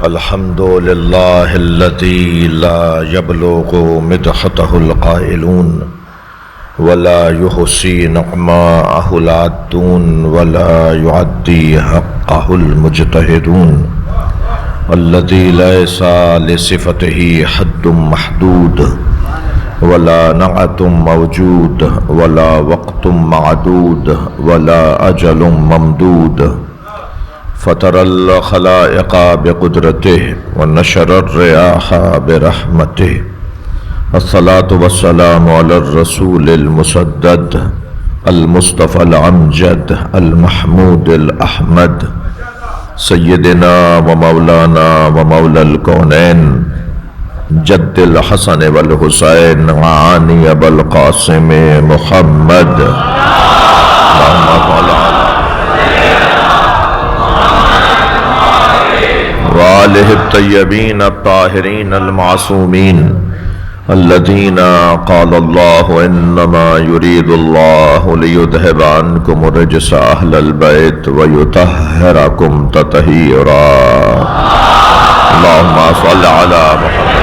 الحمد للہ الذی لا یبلغ مدحته القائلون ولا يحصي نعماءه العادون ولا يعدي حقه المجتهدون الذي ليس لصفته حد محدود ولا نعت موجود ولا وقت معدود ولا أجل ممدود فطر الخلائق بقدرته ونشر الرياح برحمته الصلاة والسلام على الرسول المسدد المصطفى الأمجد المحمود الأحمد سيدنا ومولانا ومولى الكونين جد الحسن والحسين عاني بالقاسم محمد وآله الطيبين الطاهرين المعصومين الذين قال الله إنما يريد الله ليذهب عنكم الرجس أهل البيت ويطهركم تطهيرا اللهم صل على محمد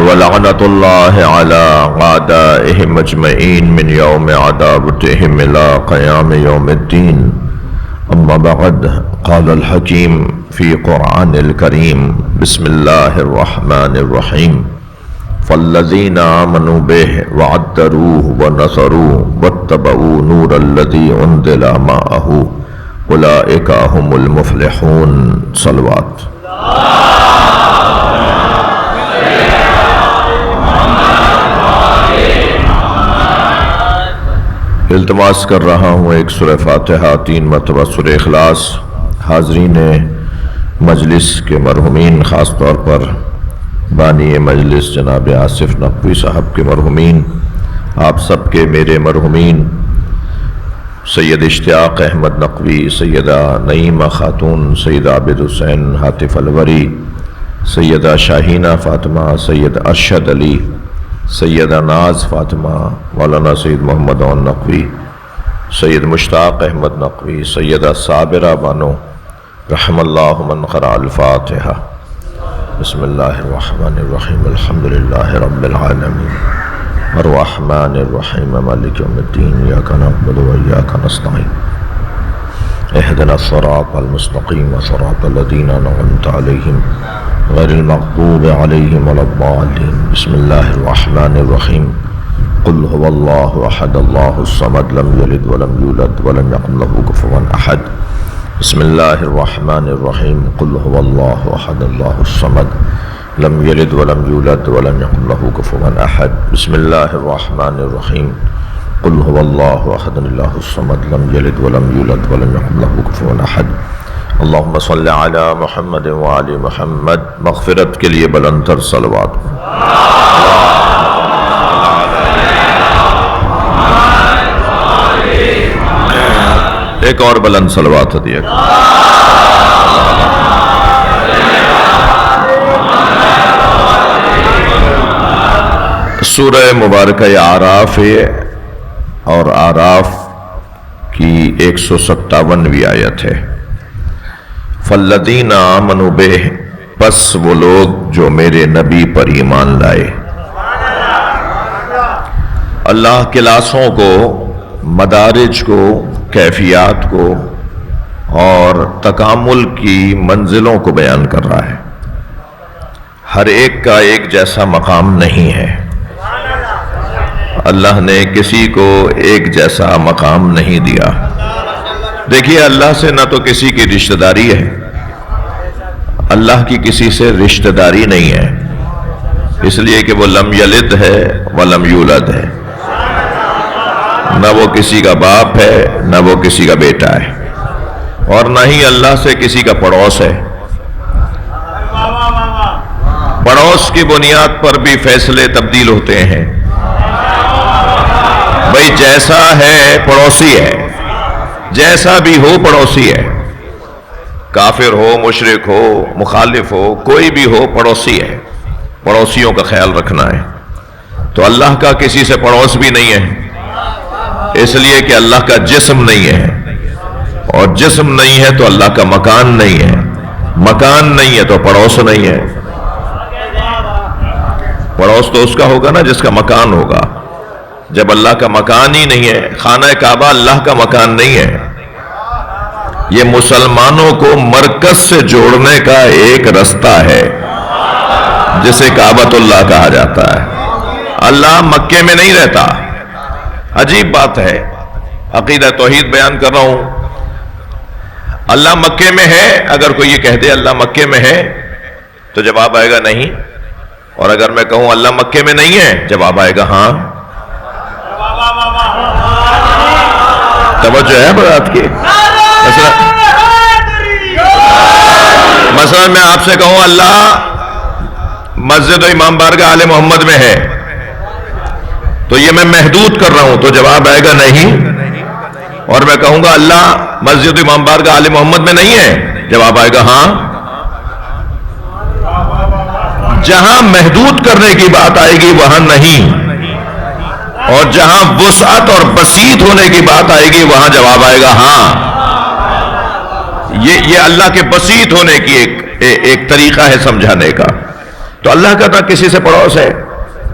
ولعنة الله على أعدائهم أجمعين من يوم عداوتهم إلى قيام يوم الدين أما بعد قال الحكيم في قرآن الكريم بسم الله الرحمن الرحيم فالذين آمنوا به وعذروه ونصروه واتبعوا نور الذي أنزل معه أولئك هم المفلحون صلوات التماس کر رہا ہوں ایک سورہ فاتحہ 3 مرتبہ سورہ اخلاص حاضرین مجلس کے مرحومین، خاص طور پر بانی مجلس جناب آصف نقوی صاحب کے مرحومین، آپ سب کے میرے مرحومین سید اشتیاق احمد نقوی، سیدہ نعیمہ خاتون، سید عابد حسین حاطف الوری، سیدہ شاہینہ فاطمہ، سید ارشد علی، سیدہ ناز فاطمہ، مولانا سید محمد عون نقوی، سید مشتاق احمد نقوی، سیدہ صابرہ بانو، رحم اللہ من قرأ الفاتحہ۔ بسم اللہ الرحمن الرحیم الحمدللہ رب العالمین الرحمن الرحیم مالک یوم الدین ایاک نعبد و ایاک نستعین اہدنا الصراط المستقیم صراط الذین انعمت علیہم غیر المغضوب علیہم ولا الضالین۔ بسم اللہ الرحمن الرحیم قل هو اللہ احد اللہ الصمد لم یلد ولم یولد ولم یکن له کفوا احد۔ بسم اللہ الرحمن الرحیم قل هو اللہ احد اللہ الصمد لم یلد ولم یولد ولم یکن له کفوا احد۔ بسم اللہ الرحمن الرحیم قل هو اللہ احد اللہ الصمد لم یلد ولم یولد ولم یکن له کفوا احد۔ اللہم صلی علی محمد وآل محمد۔ مغفرت کے لیے بلندتر صلوات۔ ایک اور بلند صلوات دیا۔ سورہ مبارکہ اعراف ہے اور اعراف کی 157ویں آیت ہے۔ فالذین آمنوا بہ، پس وہ لوگ جو میرے نبی پر ایمان لائے۔ اللہ کلاسوں کو، مدارج کو، کیفیات کو اور تکامل کی منزلوں کو بیان کر رہا ہے۔ ہر ایک کا ایک جیسا مقام نہیں ہے، اللہ نے کسی کو ایک جیسا مقام نہیں دیا۔ دیکھیے، اللہ سے نہ تو کسی کی رشتہ داری ہے، اللہ کی کسی سے رشتہ داری نہیں ہے، اس لیے کہ وہ لم یلد ہے ولم یولد ہے، نہ وہ کسی کا باپ ہے نہ وہ کسی کا بیٹا ہے، اور نہ ہی اللہ سے کسی کا پڑوس ہے۔ پڑوس کی بنیاد پر بھی فیصلے تبدیل ہوتے ہیں۔ بھئی جیسا ہے پڑوسی ہے، جیسا بھی ہو پڑوسی ہے، کافر ہو، مشرک ہو، مخالف ہو، کوئی بھی ہو پڑوسی ہے۔ پڑوسیوں کا خیال رکھنا ہے۔ تو اللہ کا کسی سے پڑوس بھی نہیں ہے، اس لیے کہ اللہ کا جسم نہیں ہے اور جسم نہیں ہے تو اللہ کا مکان نہیں ہے، مکان نہیں ہے تو پڑوس نہیں ہے. پڑوس تو اس کا ہوگا نا جس کا مکان ہوگا. جب اللہ کا مکان ہی نہیں ہے، خانہ کعبہ اللہ کا مکان نہیں ہے. یہ مسلمانوں کو مرکز سے جوڑنے کا ایک رستہ ہے جسے کعبۃ اللہ کہا جاتا ہے. اللہ مکے میں نہیں رہتا. عجیب بات ہے، عقیدہ توحید بیان کر رہا ہوں. اللہ مکے میں ہے، اگر کوئی یہ کہہ دے اللہ مکے میں ہے تو جواب آئے گا نہیں. اور اگر میں کہوں اللہ مکے میں نہیں ہے، جواب آئے گا ہاں. توجہ ہے بات کی. مثلا میں آپ سے کہوں اللہ مسجد و امام بارگاہ آل محمد میں ہے، تو یہ میں محدود کر رہا ہوں، تو جواب آئے گا نہیں. اور میں کہوں گا اللہ مسجد و امام بارگاہ آل محمد میں نہیں ہے، جواب آئے گا ہاں. جہاں محدود کرنے کی بات آئے گی وہاں نہیں، اور جہاں وسعت اور بسیط ہونے کی بات آئے گی وہاں جواب آئے گا ہاں. یہ اللہ کے بسیط ہونے کی ایک طریقہ ہے سمجھانے کا. تو اللہ کا نہ کسی سے پڑوس ہے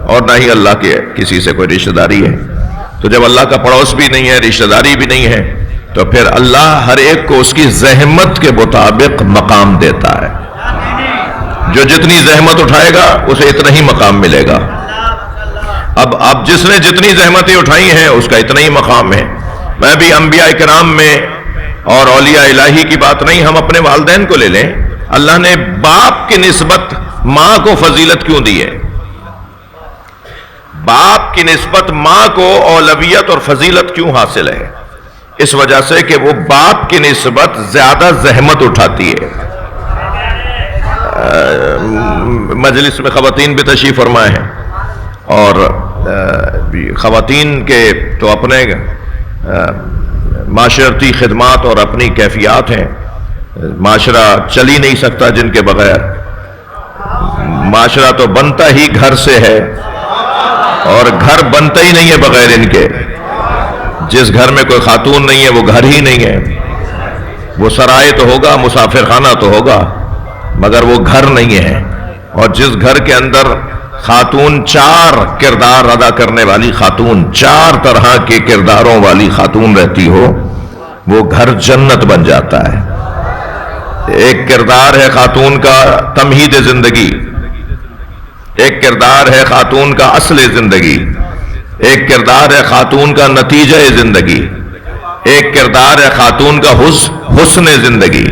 اور نہ ہی اللہ کے کسی سے کوئی رشتہ داری ہے. تو جب اللہ کا پڑوس بھی نہیں ہے، رشتہ داری بھی نہیں ہے، تو پھر اللہ ہر ایک کو اس کی زحمت کے مطابق مقام دیتا ہے. جو جتنی زحمت اٹھائے گا اسے اتنا ہی مقام ملے گا. اب جس نے جتنی زحمتیں اٹھائی ہیں اس کا اتنا ہی مقام ہے. میں بھی انبیاء کرام میں اور اولیاء الہی کی بات نہیں، ہم اپنے والدین کو لے لیں. اللہ نے باپ کی نسبت ماں کو فضیلت کیوں دی ہے؟ باپ کی نسبت ماں کو اولویت اور فضیلت کیوں حاصل ہے؟ اس وجہ سے کہ وہ باپ کی نسبت زیادہ زحمت اٹھاتی ہے. مجلس میں خواتین بھی تشریف فرمائے ہیں، اور خواتین کے تو اپنے معاشرتی خدمات اور اپنی کیفیات ہیں. معاشرہ چل ہی نہیں سکتا جن کے بغیر. معاشرہ تو بنتا ہی گھر سے ہے، اور گھر بنتا ہی نہیں ہے بغیر ان کے. جس گھر میں کوئی خاتون نہیں ہے وہ گھر ہی نہیں ہے. وہ سرائے تو ہوگا، مسافر خانہ تو ہوگا، مگر وہ گھر نہیں ہے. اور جس گھر کے اندر خاتون 4 کردار ادا کرنے والی خاتون، 4 طرح کے کرداروں والی خاتون رہتی ہو، وہ گھر جنت بن جاتا ہے. ایک کردار ہے خاتون کا تمہید زندگی، ایک کردار ہے خاتون کا اصل زندگی، ایک کردار ہے خاتون کا نتیجہ زندگی، ایک کردار ہے خاتون کا حسن زندگی.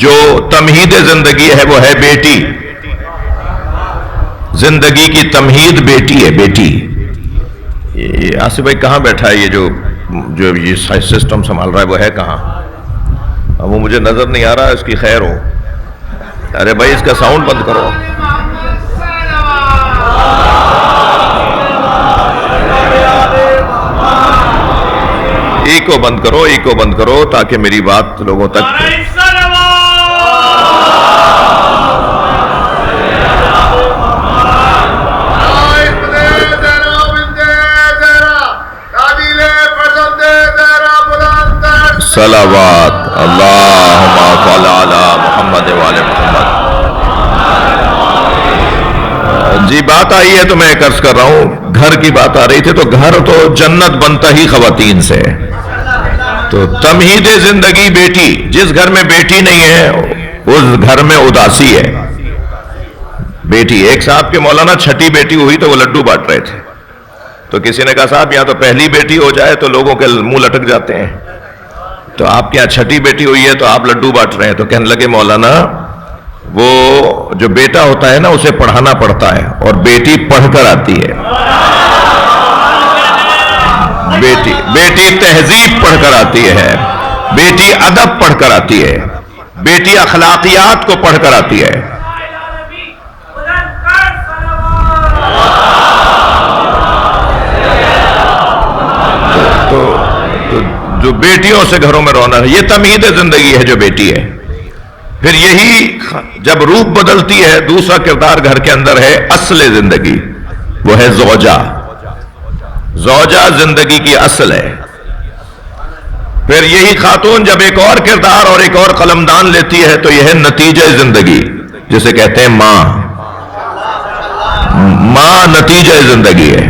جو تمہید زندگی ہے وہ ہے بیٹی. زندگی کی تمہید بیٹی ہے، بیٹی. یہ آصف بھائی کہاں بیٹھا ہے؟ یہ جو یہ سسٹم سنبھال رہا ہے وہ ہے کہاں؟ وہ مجھے نظر نہیں آ رہا. اس کی خیر ہو. ارے بھائی اس کا ساؤنڈ بند کرو. ایکو بند کرو، ایکو بند کرو تاکہ میری بات لوگوں تک. صلوات اللہم صلی علی محمد وعلی محمد. جی بات آئی ہے تو میں عرض کر رہا ہوں، گھر کی بات آ رہی تھی. تو گھر تو جنت بنتا ہی خواتین سے. تو تمہید زندگی بیٹی. جس گھر میں بیٹی نہیں ہے اس گھر میں اداسی ہے. بیٹی. ایک صاحب کے مولانا چھٹی بیٹی ہوئی تو وہ لڈو بانٹ رہے تھے. تو کسی نے کہا صاحب یہاں تو پہلی بیٹی ہو جائے تو لوگوں کے منہ لٹک جاتے ہیں، تو آپ کے یہاں چھٹی بیٹی ہوئی ہے تو آپ لڈو بانٹ رہے ہیں. تو کہنے لگے مولانا وہ جو بیٹا ہوتا ہے نا اسے پڑھانا پڑتا ہے، اور بیٹی پڑھ کر آتی ہے. بیٹی تہذیب پڑھ کر آتی ہے، بیٹی ادب پڑھ کر آتی ہے، بیٹی اخلاقیات کو پڑھ کر آتی ہے. تو جو بیٹیوں سے گھروں میں رونق ہے، یہ تمہید زندگی ہے جو بیٹی ہے. پھر یہی جب روپ بدلتی ہے، دوسرا کردار گھر کے اندر ہے اصل زندگی، وہ ہے زوجہ. زوجہ زندگی کی اصل ہے. پھر یہی خاتون جب ایک اور کردار اور ایک اور قلمدان لیتی ہے تو یہ ہے نتیجہ زندگی، جسے کہتے ہیں ماں۔ ماں نتیجہ زندگی ہے،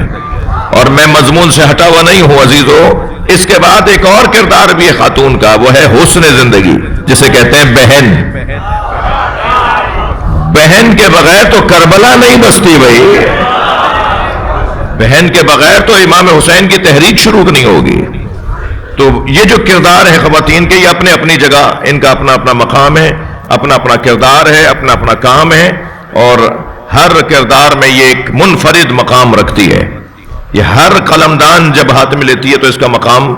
اور میں مضمون سے ہٹا ہوا نہیں ہوں عزیزو۔ اس کے بعد ایک اور کردار بھی ہے خاتون کا، وہ ہے حسن زندگی، جسے کہتے ہیں بہن۔ بہن کے بغیر تو کربلا نہیں بستی بھائی، بہن کے بغیر تو امام حسین کی تحریک شروع نہیں ہوگی۔ تو یہ جو کردار ہے خواتین کے، یہ اپنے اپنی جگہ ان کا اپنا اپنا مقام ہے، اپنا اپنا کردار ہے، اپنا اپنا کام ہے، اور ہر کردار میں یہ ایک منفرد مقام رکھتی ہے۔ یہ ہر قلمدان جب ہاتھ میں لیتی ہے تو اس کا مقام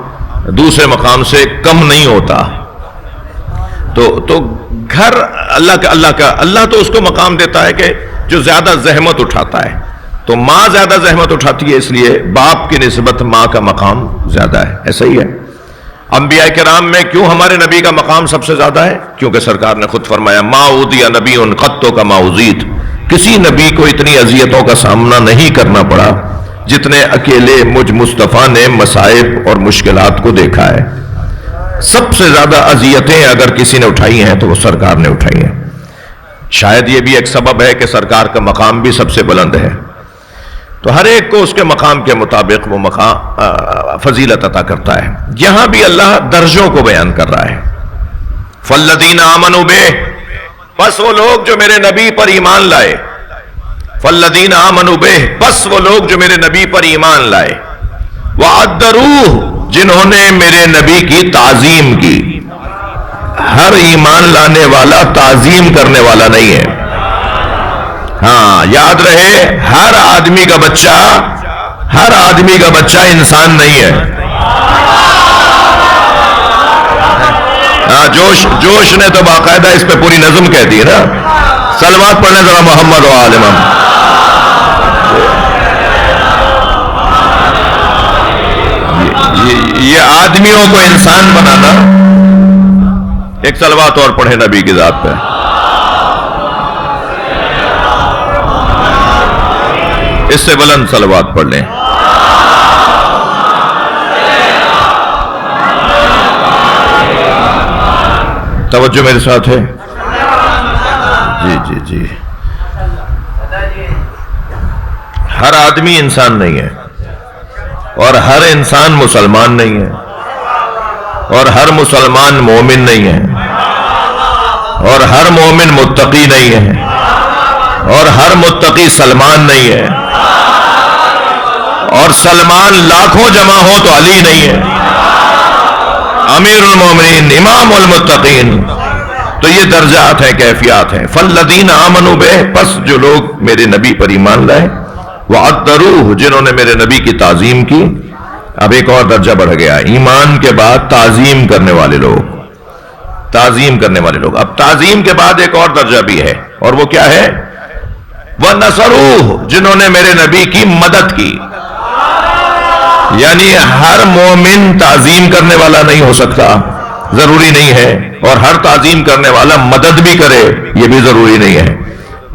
دوسرے مقام سے کم نہیں ہوتا۔ تو گھر اللہ تو اس کو مقام دیتا ہے کہ جو زیادہ زحمت اٹھاتا ہے، تو ماں زیادہ زحمت اٹھاتی ہے، اس لیے باپ کی نسبت ماں کا مقام زیادہ ہے۔ ایسا ہی ہے انبیاء کرام میں کیوں ہمارے نبی کا مقام سب سے زیادہ ہے؟ کیونکہ سرکار نے خود فرمایا ما اوذی نبی قط کما اوذیت، کسی نبی کو اتنی اذیتوں کا سامنا نہیں کرنا پڑا جتنے اکیلے مجھ مصطفیٰ نے مصائب اور مشکلات کو دیکھا ہے۔ سب سے زیادہ اذیتیں اگر کسی نے اٹھائی ہیں تو وہ سرکار نے اٹھائی ہیں۔ شاید یہ بھی ایک سبب ہے کہ سرکار کا مقام بھی سب سے بلند ہے، تو ہر ایک کو اس کے مقام کے مطابق وہ مقام فضیلت عطا کرتا ہے۔ یہاں بھی اللہ درجوں کو بیان کر رہا ہے۔ فالذین آمنوا بہ، پس وہ لوگ جو میرے نبی پر ایمان لائے، فالذین آمنوا بہ، پس وہ لوگ جو میرے نبی پر ایمان لائے، وعذروہ، جنہوں نے میرے نبی کی تعظیم کی۔ ہر ایمان لانے والا تعظیم کرنے والا نہیں ہے۔ ہاں یاد رہے، ہر آدمی کا بچہ انسان نہیں ہے۔ ہاں جوش نے تو باقاعدہ اس پہ پوری نظم کہہ دی نا۔ صلوات پڑھنے ذرا محمد و آل محمد۔ یہ آدمیوں کو انسان بنانا، ایک صلوات اور پڑھے نبی کی ذات پہ۔ اس سے بلند صلوات پڑھ لیں۔ توجہ میرے ساتھ ہے؟ جی ہر آدمی انسان نہیں ہے، اور ہر انسان مسلمان نہیں ہے، اور ہر مسلمان مومن نہیں ہے، اور ہر مومن متقی نہیں ہے، اور ہر متقی سلمان نہیں ہے، اور سلمان لاکھوں جمع ہو تو علی نہیں ہے، امیر المومنین امام المتقین۔ تو یہ درجات ہیں، کیفیات ہیں۔ فالذین آمنوا بہ، پس جو لوگ میرے نبی پر ایمان لائے، وعذروہ، جنہوں نے میرے نبی کی تعظیم کی۔ اب ایک اور درجہ بڑھ گیا، ایمان کے بعد تعظیم کرنے والے لوگ، اب تعظیم کے بعد ایک اور درجہ بھی ہے، اور وہ کیا ہے؟ وَنَصَرُوهُ، جنہوں نے میرے نبی کی مدد کی۔ یعنی ہر مومن تعظیم کرنے والا نہیں ہو سکتا، ضروری نہیں ہے، اور ہر تعظیم کرنے والا مدد بھی کرے، یہ بھی ضروری نہیں ہے۔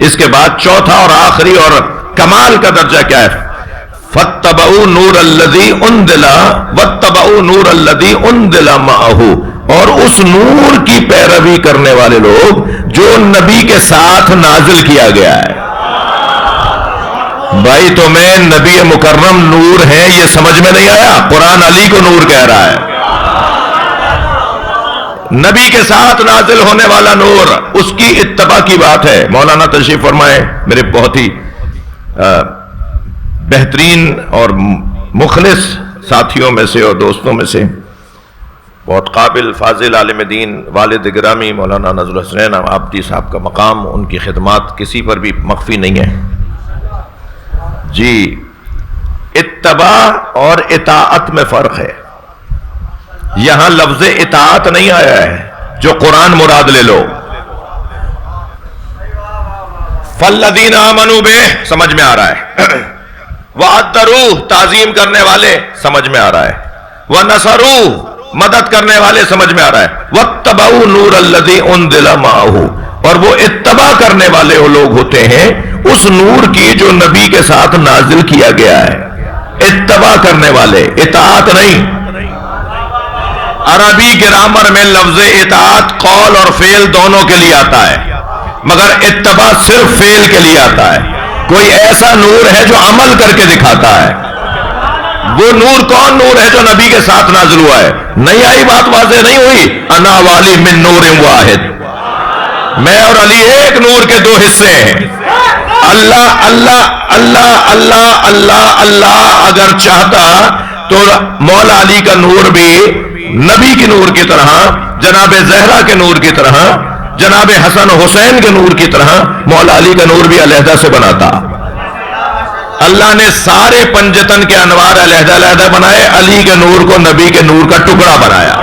اس کے بعد چوتھا اور آخری اور کمال کا درجہ کیا ہے؟ فَاتَّبَعُوا نُورَ الَّذِي أُنزِلَ وَاتَّبَعُوا نُورَ الَّذِي أُنزِلَ مَعَهُ، اور اس نور کی پیروی کرنے والے لوگ جو نبی کے ساتھ نازل کیا گیا ہے۔ بھائی تمہیں نبی مکرم نور ہے، یہ سمجھ میں نہیں آیا؟ قرآن علی کو نور کہہ رہا ہے۔ نبی کے ساتھ نازل ہونے والا نور، اس کی اتباع کی بات ہے۔ مولانا تشریف فرمائے، میرے بہت ہی بہترین اور مخلص ساتھیوں میں سے اور دوستوں میں سے، بہت قابل فاضل عالم دین، والد گرامی مولانا نذر الحسنین عابدی صاحب کا مقام، ان کی خدمات کسی پر بھی مخفی نہیں ہے جی۔ اتباع اور اطاعت میں فرق ہے۔ یہاں لفظ اطاعت نہیں آیا ہے، جو قرآن مراد لے لو۔ فالذین آمنوا بہ سمجھ میں آ رہا ہے، وعذروہ تعظیم کرنے والے سمجھ میں آ رہا ہے، ونصروہ مدد کرنے والے سمجھ میں آ رہا ہے، واتبعوا نور الذی انزل معہ، اور وہ اتباع کرنے والے وہ لوگ ہوتے ہیں اس نور کی جو نبی کے ساتھ نازل کیا گیا ہے۔ اتباع کرنے والے، اطاعت نہیں۔ عربی گرامر میں لفظ اطاعت قول اور فعل دونوں کے لیے آتا ہے، مگر اتباع صرف فعل کے لیے آتا ہے۔ کوئی ایسا نور ہے جو عمل کر کے دکھاتا ہے، وہ نور کون نور ہے؟ جو نبی کے ساتھ نازل ہوا ہے۔ نہیں آئی بات واضح نہیں ہوئی؟ انا والی من نور واحد، میں اور علی ایک نور کے دو حصے ہیں۔ اللہ اللہ اللہ اللہ اللہ اللہ اگر چاہتا تو مولا علی کا نور بھی نبی کے نور کی طرح، جناب زہرا کے نور کی طرح، جناب حسن حسین کے نور کی طرح مولا علی کا نور بھی علیحدہ سے بناتا۔ اللہ نے سارے پنجتن کے انوار علیحدہ علیحدہ بنائے، علی کے نور کو نبی کے نور کا ٹکڑا بنایا۔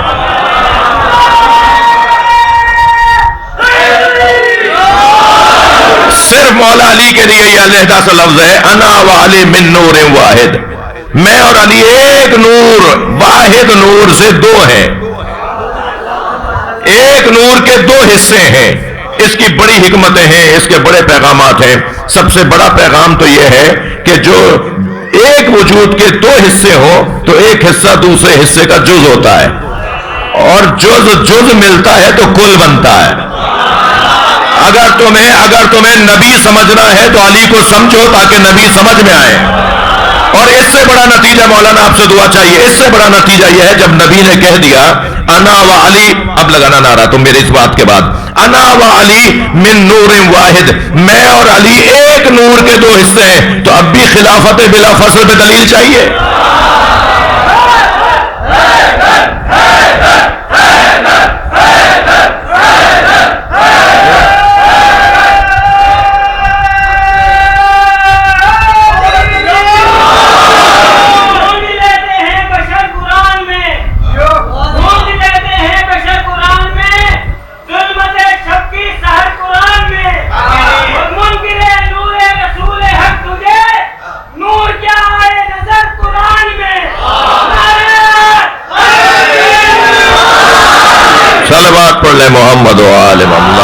صرف مولا علی کے لیے یہ علیحدہ سا لفظ ہے، انا وعلی من نور واحد، میں اور علی ایک نور، واحد نور سے دو ہیں، ایک نور کے دو حصے ہیں۔ اس کی بڑی حکمتیں ہیں، اس کے بڑے پیغامات ہیں۔ سب سے بڑا پیغام تو یہ ہے کہ جو ایک وجود کے دو حصے ہوں تو ایک حصہ دوسرے حصے کا جز ہوتا ہے، اور جز ملتا ہے تو کل بنتا ہے۔ اگر تمہیں نبی سمجھنا ہے تو علی کو سمجھو تاکہ نبی سمجھ میں آئے۔ اور اس سے بڑا نتیجہ مولانا آپ سے دعا چاہیے، اس سے بڑا نتیجہ یہ ہے جب نبی نے کہہ دیا انا و علی، اب لگانا نعرہ تم میری اس بات کے بعد، انا و علی من نور واحد، میں اور علی ایک نور کے دو حصے ہیں، تو اب بھی خلافت بلا فصل پہ دلیل چاہیے؟ صلوات پڑھ لے محمد و آل محمد۔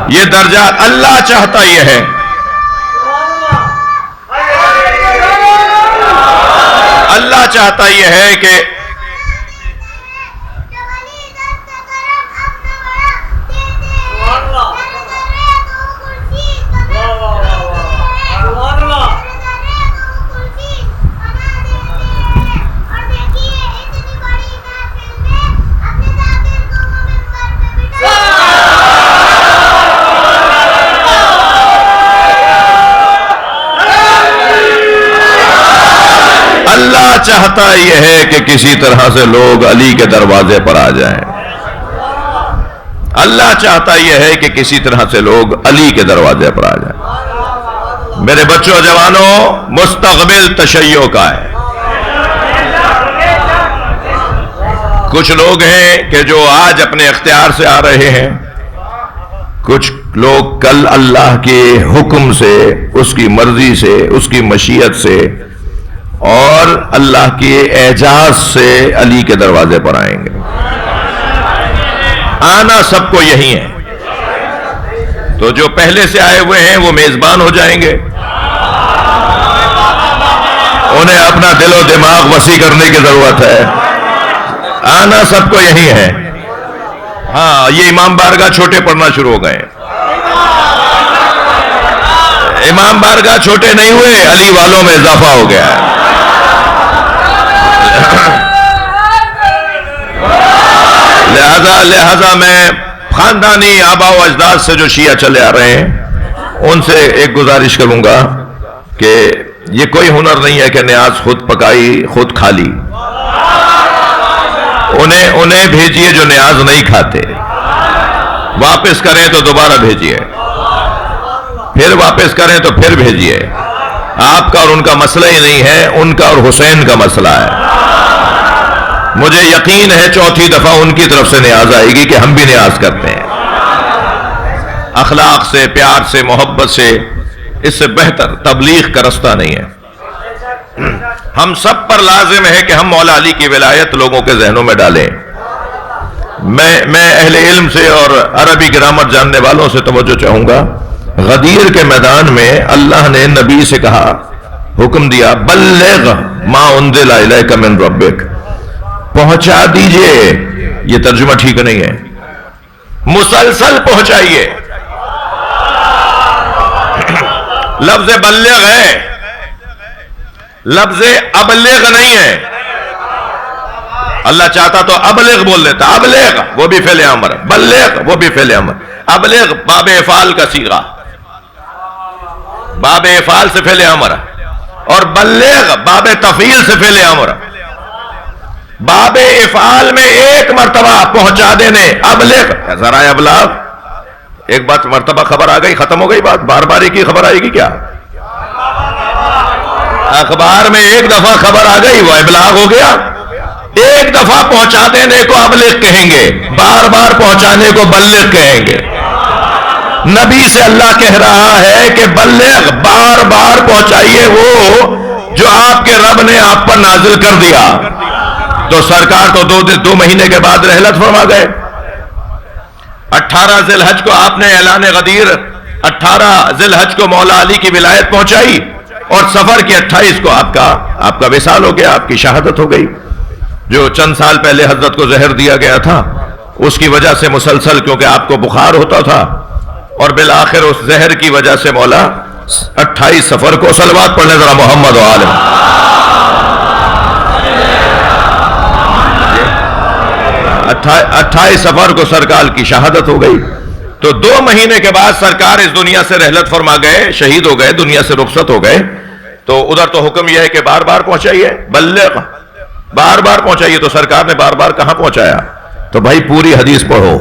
یہ درجہ اللہ چاہتا یہ ہے، اللہ چاہتا یہ ہے کہ اللہ چاہتا یہ ہے کہ کسی طرح سے لوگ علی کے دروازے پر آ جائیں، اللہ چاہتا یہ ہے کہ کسی طرح سے لوگ علی کے دروازے پر آ جائیں۔ میرے بچوں جوانوں، مستقبل تشیع کا ہے۔ کچھ لوگ ہیں کہ جو آج اپنے اختیار سے آ رہے ہیں، کچھ لوگ کل اللہ کے حکم سے، اس کی مرضی سے، اس کی مشیت سے اور اللہ کے اعجاز سے علی کے دروازے پر آئیں گے۔ آنا سب کو یہی ہے، تو جو پہلے سے آئے ہوئے ہیں وہ میزبان ہو جائیں گے، انہیں اپنا دل و دماغ وسیع کرنے کی ضرورت ہے۔ آنا سب کو یہی ہے۔ ہاں، یہ امام بارگاہ چھوٹے پڑھنا شروع ہو گئے، امام بارگاہ چھوٹے نہیں ہوئے، علی والوں میں اضافہ ہو گیا ہے۔ لہذا میں خاندانی آبا و اجداد سے جو شیعہ چلے آ رہے ہیں ان سے ایک گزارش کروں گا کہ یہ کوئی ہنر نہیں ہے کہ نیاز خود پکائی خود کھا لی، انہیں بھیجیے جو نیاز نہیں کھاتے، واپس کریں تو دوبارہ بھیجیے، پھر واپس کریں تو پھر بھیجیے۔ آپ کا اور ان کا مسئلہ ہی نہیں ہے، ان کا اور حسین کا مسئلہ ہے۔ مجھے یقین ہے چوتھی دفعہ ان کی طرف سے نیاز آئے گی کہ ہم بھی نیاز کرتے ہیں، اخلاق سے، پیار سے، محبت سے، اس سے بہتر تبلیغ کا رستہ نہیں ہے۔ ہم سب پر لازم ہے کہ ہم مولا علی کی ولایت لوگوں کے ذہنوں میں ڈالیں۔ میں اہل علم سے اور عربی گرامر جاننے والوں سے توجہ چاہوں گا۔ غدیر کے میدان میں اللہ نے نبی سے کہا، حکم دیا بلغ ما انزل الیک من ربک، پہنچا دیجئے. یہ ترجمہ ٹھیک نہیں ہے، مسلسل پہنچائیے. لفظ بلغ ہے، لفظ ابلغ نہیں ہے. اللہ چاہتا تو ابلغ بول دیتا، ابلغ وہ بھی فعل امر، بلغ وہ بھی فعل امر. ابلغ باب افعال کا صیغہ، باب افعال سے فعل امر، اور بلغ باب تفعیل سے فعل امر. باب افعال میں ایک مرتبہ پہنچا دینے، ابلغ ذرائع ابلاغ. ایک بات مرتبہ خبر آ گئی، ختم ہو گئی بات، بار بار ایک ہی خبر آئے گی کیا؟ اخبار میں ایک دفعہ خبر آ گئی وہ ابلاغ ہو گیا. ایک دفعہ پہنچا دینے کو ابلغ کہیں گے، بار بار پہنچانے کو بلغ کہیں گے. نبی سے اللہ کہہ رہا ہے کہ بلغ، بار بار پہنچائیے وہ جو آپ کے رب نے آپ پر نازل کر دیا. تو سرکار تو دو مہینے کے بعد رحلت فرما گئے. 18 ذی الحج کو آپ نے اعلان غدیر، 18 ذی الحج کو مولا علی کی ولایت پہنچائی، اور سفر کی 28 کو آپ کا وصال ہو گیا، آپ کی شہادت ہو گئی. جو چند سال پہلے حضرت کو زہر دیا گیا تھا، اس کی وجہ سے مسلسل کیونکہ آپ کو بخار ہوتا تھا، اور بالآخر اس زہر کی وجہ سے مولا 28 سفر کو، صلوات پڑھنے ذرا محمد و آل. 28 سفر کو سرکار کی شہادت ہو گئی. تو 2 مہینے کے بعد سرکار اس دنیا سے رحلت فرما گئے، شہید ہو گئے، دنیا سے رخصت ہو گئے. تو ادھر تو حکم یہ ہے کہ بار بار پہنچائیے، بلغ بار بار پہنچائیے. تو سرکار نے بار بار کہاں پہنچایا؟ تو بھائی پوری حدیث پڑھو.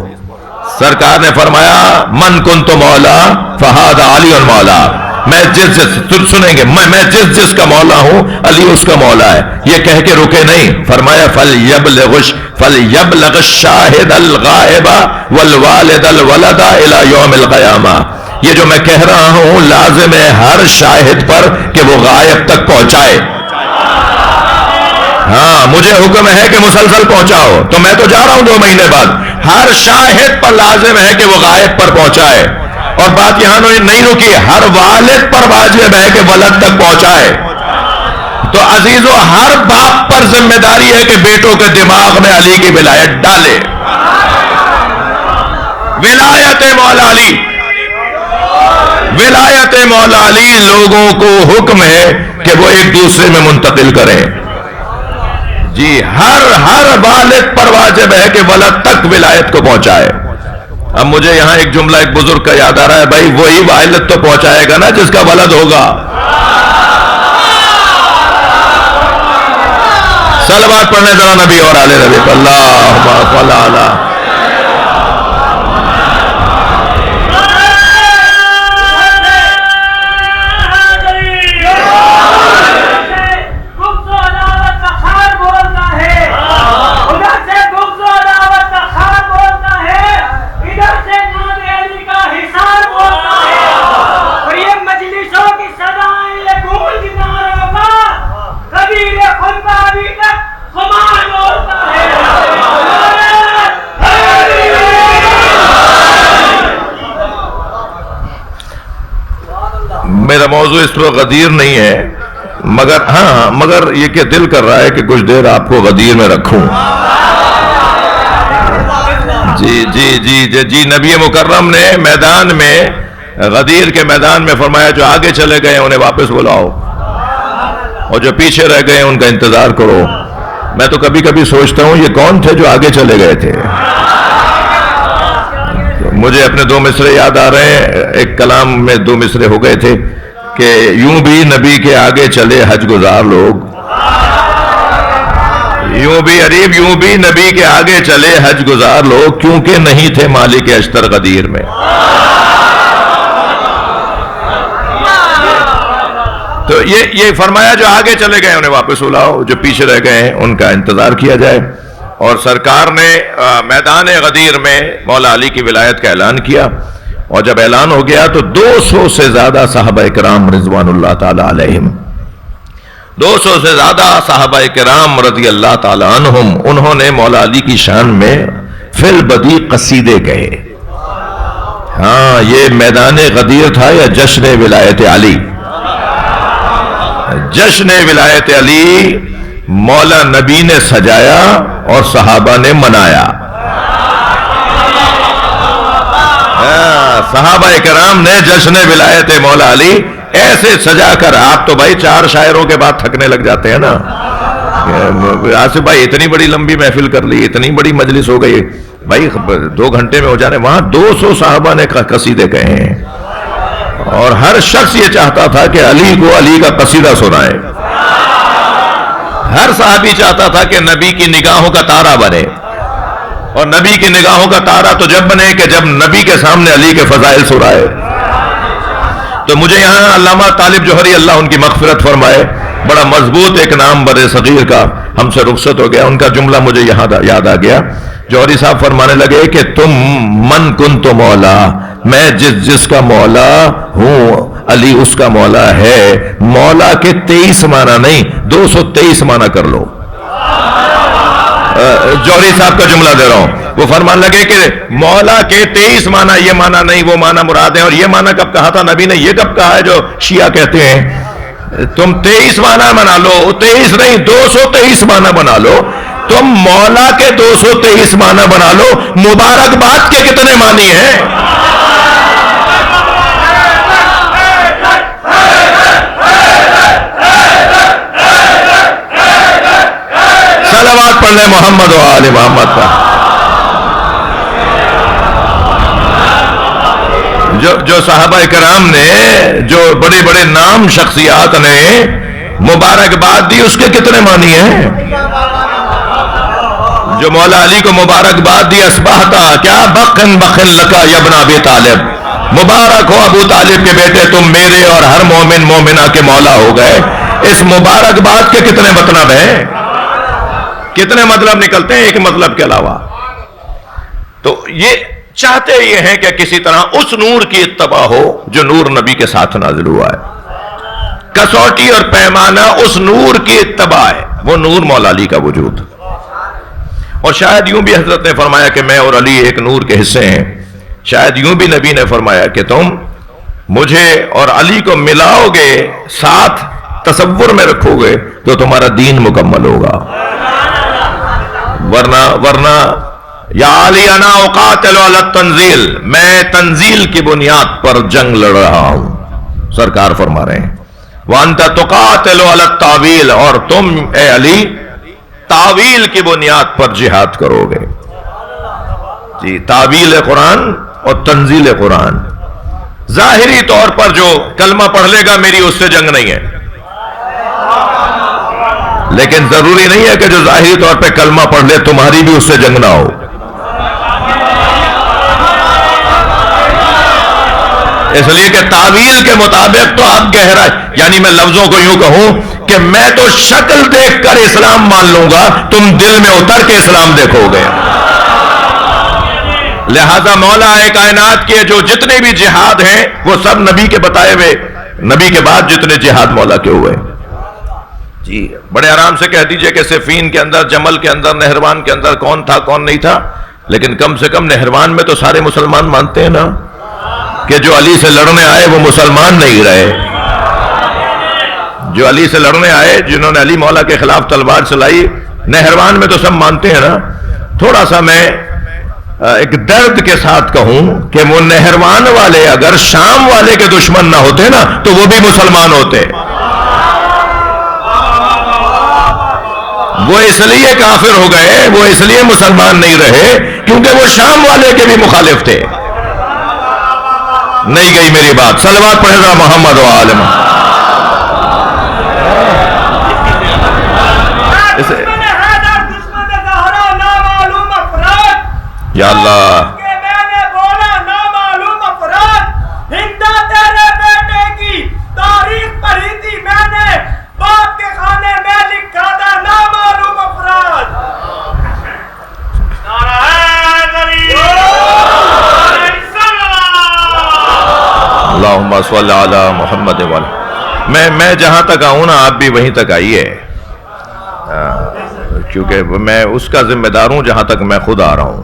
سرکار نے فرمایا من کنت مولا فہذا علی المولا، میں سنیں گے، میں جس کا مولا ہوں علی اس کا مولا ہے. یہ کہہ کے رکے نہیں، فرمایا فَلْيَبْلَغِ الشَّاهِدَ الْغَائِبَ وَالْوَالِدَ الْوَلَدَ إِلَى يَوْمِ الْقِيَامَةِ. یہ جو میں کہہ رہا ہوں لازم ہے ہر شاہد پر کہ وہ غائب تک پہنچائے. ہاں مجھے حکم ہے کہ مسلسل پہنچاؤ، تو میں تو جا رہا ہوں 2 مہینے بعد. ہر شاہد پر لازم ہے کہ وہ غائب پر پہنچائے. اور بات یہاں نہیں رکی، ہر والد پر واجب ہے کہ ولد تک پہنچائے. تو عزیزو ہر باپ پر ذمہ داری ہے کہ بیٹوں کے دماغ میں علی کی ولایت ڈالے. ولایت مولا علی، ولایت مولا علی لوگوں کو حکم ہے کہ وہ ایک دوسرے میں منتقل کریں. جی ہر والد پر واجب ہے کہ ولد تک ولایت کو پہنچائے. اب مجھے یہاں ایک جملہ ایک بزرگ کا یاد آ رہا ہے، بھائی وہی والد تو پہنچائے گا نا جس کا ولد ہوگا. صلوات پڑھنے ذرا نبی اور آل نبی پر. اللہم صل علی. میرا موضوع اس وقت غدیر نہیں ہے، مگر یہ کہ دل کر رہا ہے کہ کچھ دیر آپ کو غدیر میں رکھوں. جی نبی مکرم نے میدان میں، غدیر کے میدان میں فرمایا جو آگے چلے گئے انہیں واپس بلاؤ، اور جو پیچھے رہ گئے ان کا انتظار کرو. میں تو کبھی کبھی سوچتا ہوں یہ کون تھے جو آگے چلے گئے تھے. مجھے اپنے 2 مصرے یاد آ رہے ہیں. ایک کلام میں 2 مصرے ہو گئے تھے کہ یوں بھی نبی کے آگے چلے حج گزار لوگ، یوں بھی نبی کے آگے چلے حج گزار لوگ، کیونکہ نہیں تھے مالک اشتر غدیر میں. تو یہ فرمایا جو آگے چلے گئے انہیں واپس بلاؤ، جو پیچھے رہ گئے ہیں ان کا انتظار کیا جائے. اور سرکار نے میدان غدیر میں مولا علی کی ولایت کا اعلان کیا، اور جب اعلان ہو گیا تو 200 سے زیادہ صحابہ کرام رضوان اللہ تعالی علیہم، 200 سے زیادہ صحابہ کرام رضی اللہ تعالی عنہم، انہوں نے مولا علی کی شان میں فی البدی قصیدے کہے. ہاں یہ میدان غدیر تھا یا جشن ولایت علی؟ جشن ولایت علی مولا نبی نے سجایا اور صحابہ نے منایا. صحابہ کرام نے جشن ولایت مولا علی ایسے سجا کر, آپ تو بھائی 4 شاعروں کے بعد تھکنے لگ جاتے ہیں نا. آصف بھائی اتنی بڑی لمبی محفل کر لی, اتنی بڑی مجلس ہو گئی بھائی, 2 گھنٹے میں ہو جانے. وہاں 200 صحابہ نے قصیدے کہے ہیں اور ہر شخص یہ چاہتا تھا کہ علی کو علی کا قصیدہ سنائے. ہر صحابی چاہتا تھا کہ نبی کی نگاہوں کا تارا بنے, اور نبی کی نگاہوں کا تارا تو جب بنے کہ جب نبی کے سامنے علی کے فضائل سنائے. تو مجھے یہاں علامہ طالب جوہری اللہ ان کی مغفرت فرمائے, بڑا مضبوط ایک نام بر صغیر کا ہم سے رخصت ہو گیا, ان کا جملہ مجھے یہاں یاد آ گیا. جوہری صاحب فرمانے لگے کہ تم من کن تو مولا, میں جس کا مولا ہوں علی اس کا مولا ہے. مولا کے 23 معنی نہیں, 223 معنی کر لو. جوہری صاحب کا جملہ دے رہا ہوں, وہ فرمان لگے کہ مولا کے 23 معنی, یہ معنی نہیں وہ معنی مراد ہے. اور یہ معنی کب کہا تھا نبی نے, یہ کب کہا ہے جو شیعہ کہتے ہیں تم 23 معنی بنا لو, 23 نہیں 223 معنی بنا لو. تم مولا کے 223 معنی بنا لو, مبارکباد کے کتنے معنی ہیں؟ صلوات پڑھ لیں محمد و آل محمد کا. جو صحابہ کرام نے, جو بڑے بڑے نام شخصیات نے مبارکباد دی, اس کے کتنے معنی ہیں؟ جو مولا علی کو مبارکباد دی, اسبحتا کیا بخن بخن لکا ابن ابی طالب, مبارک ہو ابو طالب کے بیٹے, تم میرے اور ہر مومن مومنہ کے مولا ہو گئے. اس مبارکباد کے کتنے مطلب ہیں؟ کتنے مطلب نکلتے ہیں ایک مطلب کے علاوہ؟ تو یہ چاہتے یہ ہیں کہ کسی طرح اس نور کی اتباع ہو جو نور نبی کے ساتھ نازل ہوا ہے. کسوٹی اور پیمانہ اس نور کی اتباع ہے, وہ نور مولا علی کا وجود. اور شاید یوں بھی حضرت نے فرمایا کہ میں اور علی ایک نور کے حصے ہیں. شاید یوں بھی نبی نے فرمایا کہ تم مجھے اور علی کو ملاؤ گے, ساتھ تصور میں رکھو گے تو تمہارا دین مکمل ہوگا. ورنہ یا علی انا اقاتل علی التنزیل, میں تنزیل کی بنیاد پر جنگ لڑ رہا ہوں. سرکار فرما رہے ہیں وانت تقاتل علی التاویل, اور تم اے علی تاویل کی بنیاد پر جہاد کرو گے. جی, تاویل قرآن اور تنزیل قرآن. ظاہری طور پر جو کلمہ پڑھ لے گا میری اس سے جنگ نہیں ہے, لیکن ضروری نہیں ہے کہ جو ظاہری طور پہ کلمہ پڑھ لے تمہاری بھی اس سے جنگ نہ ہو. اس لیے کہ تعویل کے مطابق تو آپ گہرا, یعنی میں لفظوں کو یوں کہوں کہ میں تو شکل دیکھ کر اسلام مان لوں گا, تم دل میں اتر کے اسلام دیکھو گے. لہذا مولا کائنات کے جو جتنے بھی جہاد ہیں وہ سب نبی کے بتائے ہوئے, نبی کے بعد جتنے جہاد مولا کے ہوئے. جی, بڑے آرام سے کہہ دیجئے کہ صفین کے اندر, جمل کے اندر, نہروان کے اندر کون تھا کون نہیں تھا, لیکن کم سے کم نہروان میں تو سارے مسلمان مانتے ہیں نا کہ جو علی سے لڑنے آئے وہ مسلمان نہیں رہے. جو علی سے لڑنے آئے, جنہوں نے علی مولا کے خلاف تلوار چلائی, نہروان میں تو سب مانتے ہیں نا. تھوڑا سا میں ایک درد کے ساتھ کہوں کہ وہ نہروان والے اگر شام والے کے دشمن نہ ہوتے نا تو وہ بھی مسلمان ہوتے. وہ اس لیے کافر ہو گئے, وہ اس لیے مسلمان نہیں رہے کیونکہ وہ شام والے کے بھی مخالف تھے. نہیں گئی میری بات؟ صلوات پڑھے گا محمد و آل محمد. یا اللہ, اللہم صلی علی محمد وعلی. میں جہاں تک آؤں نا آپ بھی وہیں تک آئیے, کیونکہ میں اس کا ذمہ دار ہوں جہاں تک میں خود آ رہا ہوں.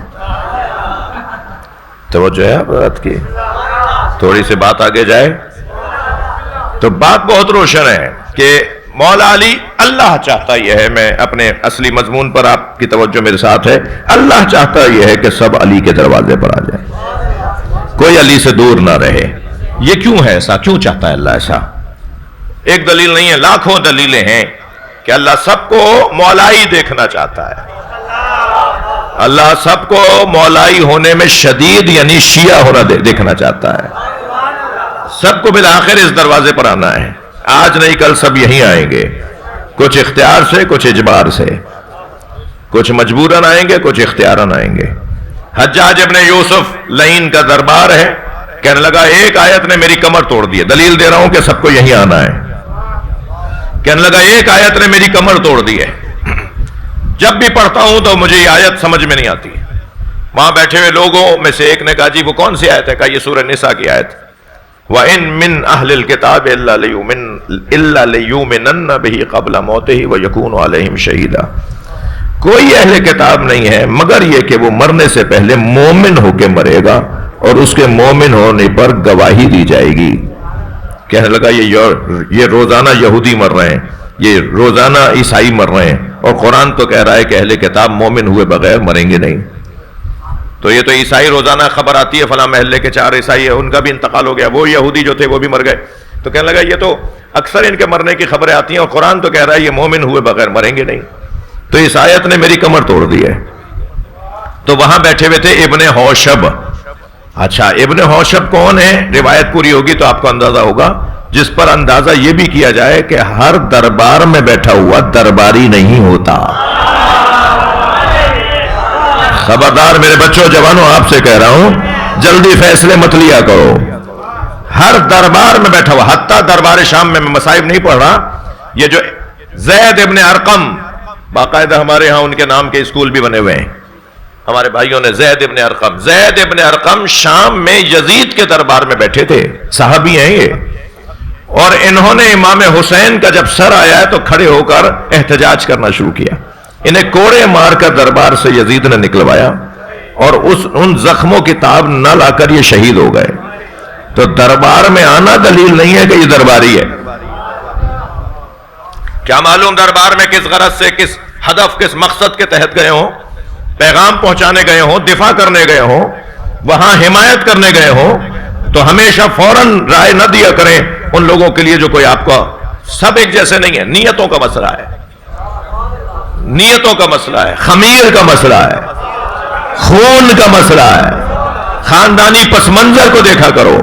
توجہ ہے بات کی, تھوڑی سی بات آگے جائے تو بات بہت روشن ہے کہ مولا علی، اللہ چاہتا یہ ہے، میں اپنے اصلی مضمون پر آپ کی توجہ میرے ساتھ ہے، اللہ چاہتا یہ ہے کہ سب علی کے دروازے پر آ جائیں، کوئی علی سے دور نہ رہے۔ یہ کیوں ہے ایسا؟ کیوں چاہتا ہے اللہ ایسا؟ ایک دلیل نہیں ہے، لاکھوں دلیلیں ہیں کہ اللہ سب کو مولائی دیکھنا چاہتا ہے۔ اللہ سب کو مولائی ہونے میں شدید یعنی شیعہ ہونا دیکھنا چاہتا ہے۔ سب کو بالآخر اس دروازے پر آنا ہے، آج نہیں کل سب یہیں آئیں گے، کچھ اختیار سے، کچھ اجبار سے، کچھ مجبوراً آئیں گے، کچھ اختیاراً آئیں گے۔ حجاج ابن یوسف لعین کا دربار ہے، کہنے لگا ایک آیت نے میری کمر توڑ دی ہے، دلیل دے رہا ہوں کہ سب کو یہیں آنا ہے۔ کہنے لگا ایک آیت نے میری کمر توڑ دی ہے، جب بھی پڑھتا ہوں تو مجھے یہ آیت سمجھ میں نہیں آتی۔ وہاں بیٹھے ہوئے لوگوں میں سے ایک نے کہا جی وہ کون سی آیت ہے؟ کہا یہ سورہ نساء کی آیت، وَإِن مِّنْ أَهْلِ الْكِتَابِ إِلَّا لَيُؤْمِنَنَّ بِهِ قَبْلَ مَوْتِهِ وَيَكُونُ عَلَيْهِمْ شَهِيدًا۔ کوئی اہل کتاب نہیں ہے مگر یہ کہ وہ مرنے سے پہلے مومن ہو کے مرے گا اور اس کے مومن ہونے پر گواہی دی جائے گی۔ کہنے لگا یہ روزانہ یہودی مر رہے ہیں، یہ روزانہ عیسائی مر رہے ہیں، اور قرآن تو کہہ رہا ہے کہ اہل کتاب مومن ہوئے بغیر مریں گے نہیں۔ تو یہ تو عیسائی روزانہ خبر آتی ہے فلاں محلے کے 4 عیسائی ہیں، ان کا بھی انتقال ہو گیا، وہ یہودی جو تھے وہ بھی مر گئے۔ تو کہنے لگا یہ تو اکثر ان کے مرنے کی خبریں آتی ہیں اور قرآن تو کہہ رہا ہے یہ مومن ہوئے بغیر مریں گے نہیں، تو اس آیت نے میری کمر توڑ دی ہے۔ تو وہاں بیٹھے ہوئے تھے ابن حوشب۔ اچھا ابن حوشب کون ہے؟ روایت پوری ہوگی تو آپ کو اندازہ ہوگا، جس پر اندازہ یہ بھی کیا جائے کہ ہر دربار میں بیٹھا ہوا درباری نہیں ہوتا۔ خبردار میرے بچوں جوانوں، آپ سے کہہ رہا ہوں جلدی فیصلے مت لیا کرو۔ ہر دربار میں بیٹھا ہوا، حتیٰ دربار شام میں مصائب نہیں پڑھ رہا، یہ جو زید ابن ارقم، باقاعدہ ہمارے ہاں ان کے نام کے اسکول بھی بنے ہوئے ہیں ہمارے بھائیوں نے، زید ابن ارقم۔ زید ابن ارقم شام میں یزید کے دربار میں بیٹھے تھے، صحابی ہیں یہ، اور انہوں نے امام حسین کا جب سر آیا ہے تو کھڑے ہو کر احتجاج کرنا شروع کیا، انہیں کوڑے مار کر دربار سے یزید نے نکلوایا، اور ان زخموں کی تاب نہ لا کر یہ شہید ہو گئے۔ تو دربار میں آنا دلیل نہیں ہے کہ یہ درباری ہے۔ کیا معلوم دربار میں کس غرض سے، کس ہدف، کس مقصد کے تحت گئے ہوں، پیغام پہنچانے گئے ہوں، دفاع کرنے گئے ہوں، وہاں حمایت کرنے گئے ہوں، تو ہمیشہ فوراً رائے نہ دیا کریں ان لوگوں کے لیے جو کوئی آپ کا، سب ایک جیسے نہیں ہے، نیتوں کا مسئلہ ہے، نیتوں کا مسئلہ ہے، خمیر کا مسئلہ ہے، خون کا مسئلہ ہے، خاندانی پس منظر کو دیکھا کرو،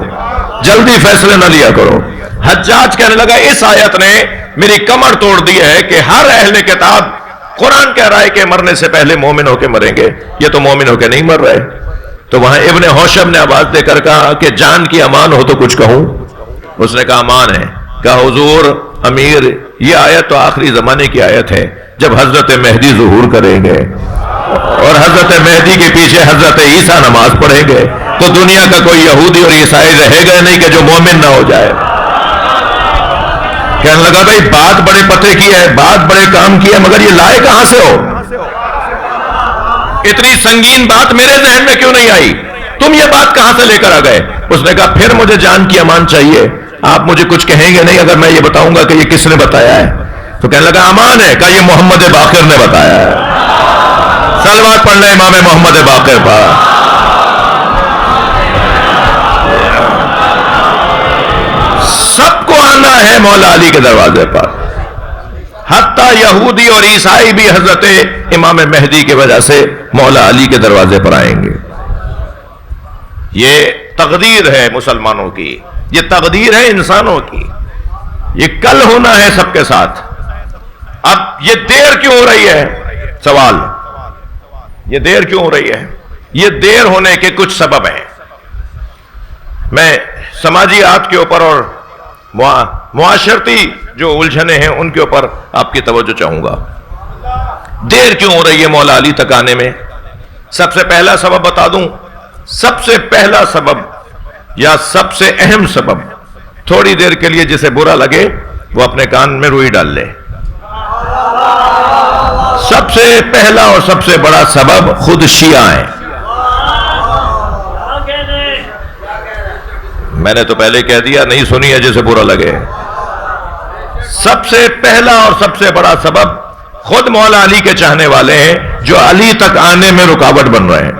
جلدی فیصلے نہ لیا کرو۔ حجاج کہنے لگا اس آیت نے میری کمر توڑ دی ہے کہ ہر اہل کتاب، قرآن کہہ رہا ہے کہ مرنے سے پہلے مومن ہو کے مریں گے، یہ تو مومن ہو کے نہیں مر رہے۔ تو وہاں ابن حوشب نے آواز دے کر کہا کہ جان کی امان ہو تو کچھ کہوں؟ اس نے کہا امان ہے۔ کہا حضور امیر، یہ آیت تو آخری زمانے کی آیت ہے، جب حضرت مہدی ظہور کریں گے اور حضرت مہدی کے پیچھے حضرت عیسیٰ نماز پڑھیں گے، تو دنیا کا کوئی یہودی اور عیسائی رہے گا نہیں کہ جو مومن نہ ہو جائے۔ کہنے لگا بھئی بات بڑے پتے کی ہے، بات بڑے کام کی ہے، مگر یہ لائے کہاں سے ہو؟ اتنی سنگین بات میرے ذہن میں کیوں نہیں آئی؟ تم یہ بات کہاں سے لے کر آ گئے؟ اس نے کہا پھر مجھے جان کی امان چاہیے، آپ مجھے کچھ کہیں گے نہیں اگر میں یہ بتاؤں گا کہ یہ کس نے بتایا ہے؟ تو کہنے لگا امان ہے۔ کہا یہ محمد باقر نے بتایا ہے۔ صلوات پڑھ لیں امام محمد باقر پر۔ سب کو آنا ہے مولا علی کے دروازے پر، حتیٰ یہودی اور عیسائی بھی حضرت امام مہدی کی وجہ سے مولا علی کے دروازے پر آئیں گے۔ یہ تقدیر ہے مسلمانوں کی، یہ تقدیر ہے انسانوں کی، یہ کل ہونا ہے سب کے ساتھ۔ اب یہ دیر کیوں ہو رہی ہے؟ سوال، یہ دیر کیوں ہو رہی ہے؟ یہ دیر ہونے کے کچھ سبب ہیں۔ میں سماجیات کے اوپر اور معاشرتی جو الجھنیں ہیں ان کے اوپر آپ کی توجہ چاہوں گا۔ دیر کیوں ہو رہی ہے مولا علی تک آنے میں؟ سب سے پہلا سبب بتا دوں، سب سے پہلا سبب یا سب سے اہم سبب، تھوڑی دیر کے لیے جسے برا لگے وہ اپنے کان میں روئی ڈال لے، سب سے پہلا اور سب سے بڑا سبب خود شیعہ ہیں۔ میں نے تو پہلے کہہ دیا، نہیں سنی ہے جسے برا لگے۔ سب سے پہلا اور سب سے بڑا سبب خود مولا علی کے چاہنے والے ہیں جو علی تک آنے میں رکاوٹ بن رہے ہیں.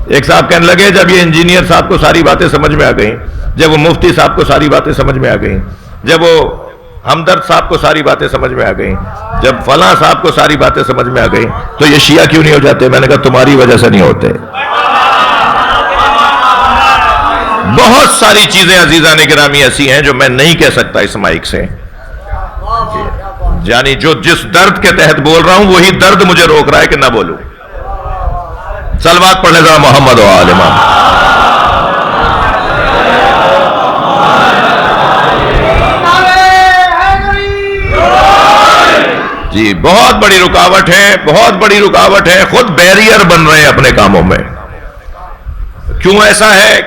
ایک صاحب کہنے لگے جب یہ انجینئر صاحب کو ساری باتیں سمجھ میں آ گئیں, جب وہ مفتی صاحب کو ساری باتیں سمجھ میں آ گئیں, جب وہ ہمدرد صاحب کو ساری باتیں سمجھ میں آ گئیں, جب فلاں صاحب کو ساری باتیں سمجھ میں آ گئیں, تو یہ شیعہ کیوں نہیں ہو جاتے؟ میں نے کہا تمہاری وجہ سے نہیں ہوتے. بہت ساری چیزیں عزیزان گرامی ایسی ہیں جو میں نہیں کہہ سکتا اس مائک سے, یعنی جو جس درد کے تحت بول رہا ہوں وہی درد مجھے روک رہا ہے کہ نہ بولوں. صلوات پڑھنے ذرا محمد و آل محمد. جی بہت بڑی رکاوٹ ہے, بہت بڑی رکاوٹ ہے, خود بیریئر بن رہے ہیں اپنے کاموں میں. کیوں ایسا ہے؟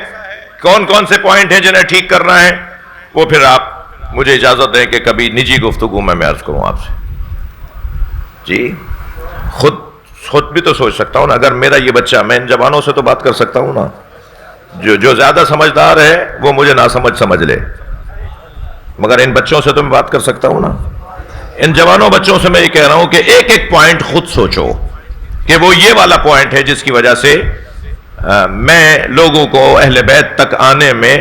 کون کون سے پوائنٹ ہیں جنہیں ٹھیک کرنا ہے؟ وہ پھر آپ مجھے اجازت دیں کہ کبھی نجی گفتگو میں عرض کروں آپ سے. جی خود بھی تو سوچ سکتا ہوں نا, اگر میرا یہ بچہ, میں ان جوانوں سے تو بات کر سکتا ہوں نا, جو زیادہ سمجھدار ہے وہ مجھے ناسمجھ سمجھ لے, مگر ان بچوں سے تو میں بات کر سکتا ہوں نا. ان جوانوں بچوں سے میں یہ کہہ رہا ہوں کہ ایک ایک پوائنٹ خود سوچو کہ وہ یہ والا پوائنٹ ہے جس کی وجہ سے میں لوگوں کو اہل بیت تک آنے میں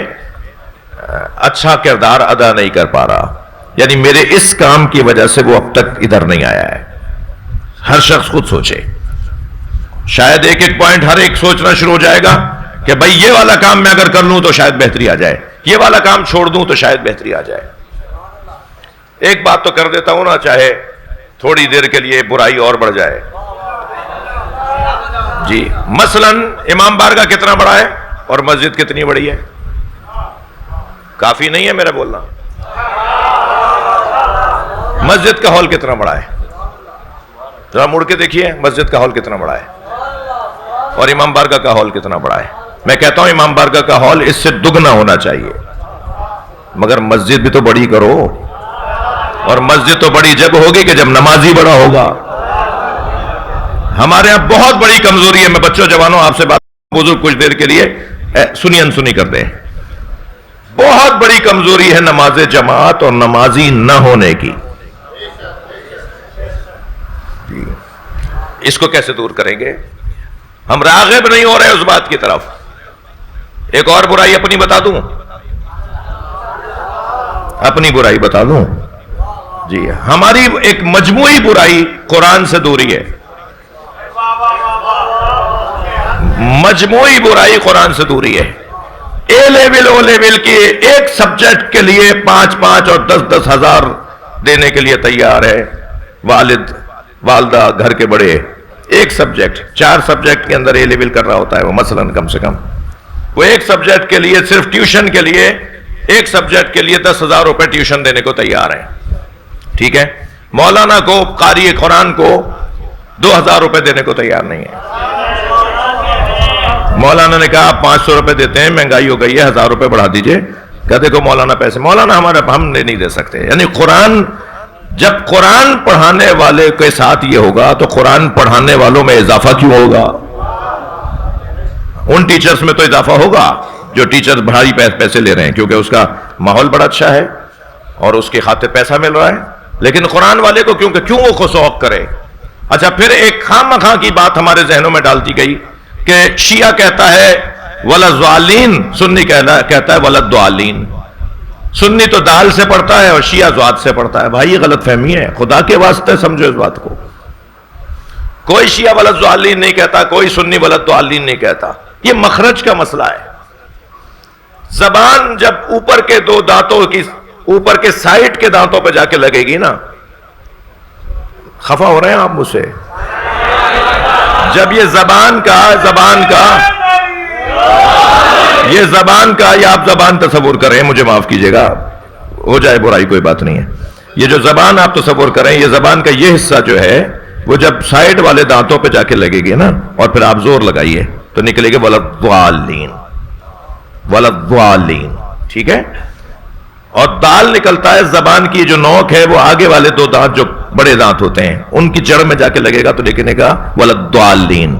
اچھا کردار ادا نہیں کر پا رہا, یعنی میرے اس کام کی وجہ سے وہ اب تک ادھر نہیں آیا ہے. ہر شخص خود سوچے. شاید ایک ایک پوائنٹ ہر ایک سوچنا شروع ہو جائے گا کہ بھئی یہ والا کام میں اگر کر لوں تو شاید بہتری آ جائے, یہ والا کام چھوڑ دوں تو شاید بہتری آ جائے. ایک بات تو کر دیتا ہوں نا, چاہے تھوڑی دیر کے لیے برائی اور بڑھ جائے. جی مثلا امام بارگاہ کتنا بڑا ہے اور مسجد کتنی بڑی ہے؟ کافی نہیں ہے میرا بولنا. مسجد کا ہال کتنا بڑا ہے؟ ذرا مڑ کے دیکھیے, مسجد کا ہال کتنا بڑا ہے اور امام بارگاہ کا ہال کتنا بڑا ہے. میں کہتا ہوں امام بارگاہ کا ہال اس سے دگنا ہونا چاہیے, مگر مسجد بھی تو بڑی کرو, اور مسجد تو بڑی جب ہوگی کہ جب نمازی بڑا ہوگا. ہمارے یہاں بہت بڑی کمزوری ہے. میں بچوں جوانوں آپ سے بات, بزرگ کچھ دیر کے لیے سنی انسنی کر دیں. بہت بڑی کمزوری ہے نماز جماعت اور نمازی نہ ہونے کی. اس کو کیسے دور کریں گے؟ ہم راغب نہیں ہو رہے اس بات کی طرف. ایک اور برائی اپنی بتا دوں, اپنی برائی بتا دوں. جی ہماری ایک مجموعی برائی قرآن سے دوری ہے. مجموعی برائی قرآن سے دوری ہے. اے لیول او لیول کی ایک سبجیکٹ کے لیے 5,000 اور 10,000 ہزار دینے کے لیے تیار ہے والد والدہ گھر کے بڑے. ایک سبجیکٹ, 4 سبجیکٹ کے اندر اے لیول کر رہا ہوتا ہے وہ, مثلا کم سے کم وہ ایک سبجیکٹ کے لیے صرف ٹیوشن کے لیے, ایک سبجیکٹ کے لیے 10,000 روپے ٹیوشن دینے کو تیار ہے. ٹھیک ہے, مولانا کو, قاری قرآن کو 2,000 روپے دینے کو تیار نہیں ہے. مولانا نے کہا آپ 500 روپے دیتے ہیں, مہنگائی ہو گئی ہے, 1,000 روپے بڑھا دیجئے. کہتے کو مولانا پیسے, مولانا ہمارے ہم نہیں دے سکتے. یعنی قرآن, جب قرآن پڑھانے والے کے ساتھ یہ ہوگا تو قرآن پڑھانے والوں میں اضافہ کیوں ہوگا؟ ان ٹیچرز میں تو اضافہ ہوگا جو ٹیچرز بھاری پیسے لے رہے ہیں, کیونکہ اس کا ماحول بڑا اچھا ہے اور اس کی خاطر پیسہ مل رہا ہے. لیکن قرآن والے کو کیوں وہ شوق کرے؟ اچھا پھر ایک خام مخواہ کی بات ہمارے ذہنوں میں ڈالتی گئی کہ شیعہ کہتا ہے ولضالین, سنی کہتا ہے ولضالین. سنی تو دال سے پڑھتا ہے اور شیعہ ضاد سے پڑھتا ہے. بھائی یہ غلط فہمی ہے, خدا کے واسطے سمجھو اس بات کو. کوئی شیعہ ولضالین نہیں کہتا, کوئی سنی ولضالین نہیں کہتا. یہ مخرج کا مسئلہ ہے. زبان جب اوپر کے 2 دانتوں کی, اوپر کے سائٹ کے دانتوں پہ جا کے لگے گی نا, خفا ہو رہے ہیں آپ مجھ سے, جب یہ زبان کا یا آپ زبان تصور کریں, مجھے معاف کیجئے گا, ہو جائے برائی کوئی بات نہیں ہے. یہ جو زبان آپ تصور کریں, یہ زبان کا یہ حصہ جو ہے وہ جب سائڈ والے دانتوں پہ جا کے لگے گی نا, اور پھر آپ زور لگائیے تو نکلے گے ولضالین, ولضالین. ٹھیک ہے, اور دال نکلتا ہے, زبان کی جو نوک ہے وہ آگے والے 2 دانت جو بڑے دانت ہوتے ہیں ان کی جڑ میں جا کے لگے گا تو لکھنے کا ولضالین.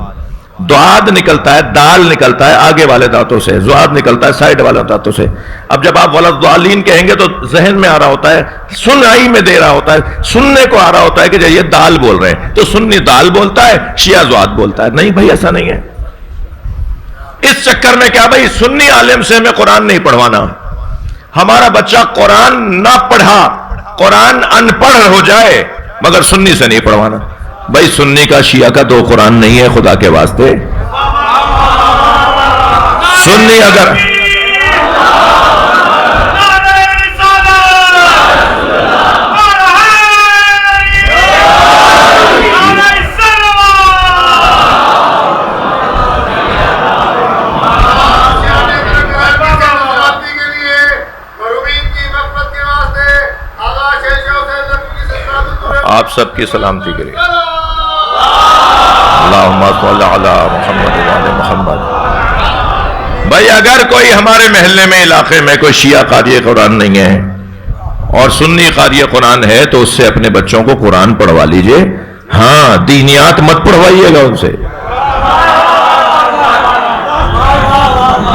دعاد نکلتا ہے، دال نکلتا ہے آگے والے دانتوں سے، زعاد نکلتا ہے سائڈ والے دانتوں سے. اب جب آپ ولضالین کہیں گے تو ذہن میں آ رہا ہوتا ہے، سنائی میں دے رہا ہوتا ہے، سننے کو آ رہا ہوتا ہے کہ یہ دال بول رہے ہیں، تو سنی دال بولتا ہے، شیعہ زعاد بولتا ہے. نہیں بھائی، ایسا نہیں ہے. اس چکر میں کیا بھائی، سنی عالم سے ہمیں قرآن نہیں پڑھوانا. ہمارا بچہ قرآن نہ پڑھا، قرآن ان پڑھ ہو جائے، مگر سنی سے نہیں پڑھوانا. بھائی سنی کا شیعہ کا دو قرآن نہیں ہے، خدا کے واسطے. سنی اگر آپ سب کی سلامتی کے لیے اللہم صل علی محمد وعلی محمد. بھائی اگر کوئی ہمارے محلے میں علاقے میں کوئی شیعہ قاری قرآن نہیں ہے اور سنی قاری قرآن ہے تو اس سے اپنے بچوں کو قرآن پڑھوا لیجئے. ہاں، دینیات مت پڑھوائیے گا ان سے.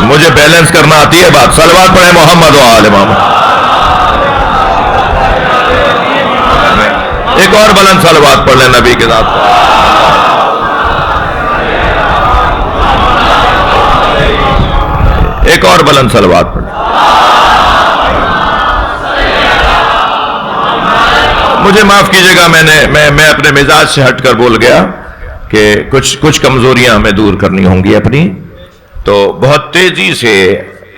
مجھے بیلنس کرنا آتی ہے بات. صلوات پڑھیں محمد وعلی محمد. ایک اور بلند صلوات پڑھ لیں نبی کے ذات پر. ایک اور بلند صلوات پڑھ لیں. مجھے معاف کیجئے گا، میں اپنے مزاج سے ہٹ کر بول گیا کہ کچھ کمزوریاں ہمیں دور کرنی ہوں گی اپنی. تو بہت تیزی سے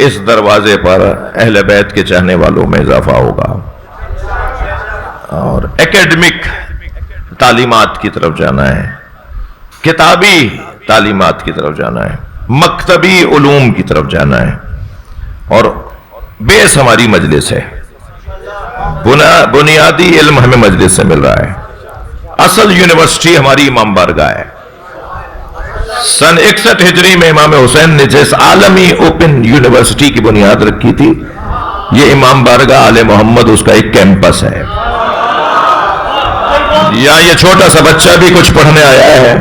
اس دروازے پر اہل بیت کے چاہنے والوں میں اضافہ ہوگا اور ایکیڈمک تعلیمات کی طرف جانا ہے، کتابی تعلیمات کی طرف جانا ہے، مکتبی علوم کی طرف جانا ہے. اور بیس ہماری مجلس ہے، بنیادی علم ہمیں مجلس سے مل رہا ہے. اصل یونیورسٹی ہماری امام بارگاہ ہے. سن 61 ہجری میں امام حسین نے جس عالمی اوپن یونیورسٹی کی بنیاد رکھی تھی، یہ امام بارگاہ آل محمد اس کا ایک کیمپس ہے. یا یہ چھوٹا سا بچہ بھی کچھ پڑھنے آیا ہے،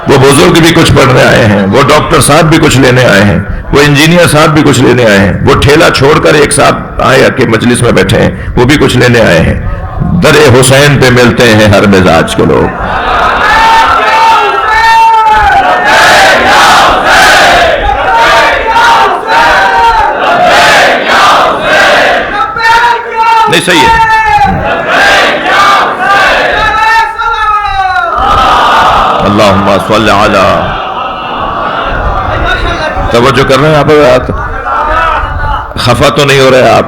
وہ بزرگ بھی کچھ پڑھنے آئے ہیں، وہ ڈاکٹر صاحب بھی کچھ لینے آئے ہیں، وہ انجینئر صاحب بھی کچھ لینے آئے ہیں، وہ ٹھیلا چھوڑ کر ایک صاحب آئے کہ مجلس میں بیٹھے ہیں، وہ بھی کچھ لینے آئے ہیں. در حسین پہ ملتے ہیں ہر مزاج کے لوگ. نہیں صحیح ہے. اللہم صل علی. توجہ کر رہے ہیں آپ؟ خفا تو نہیں ہو رہے آپ؟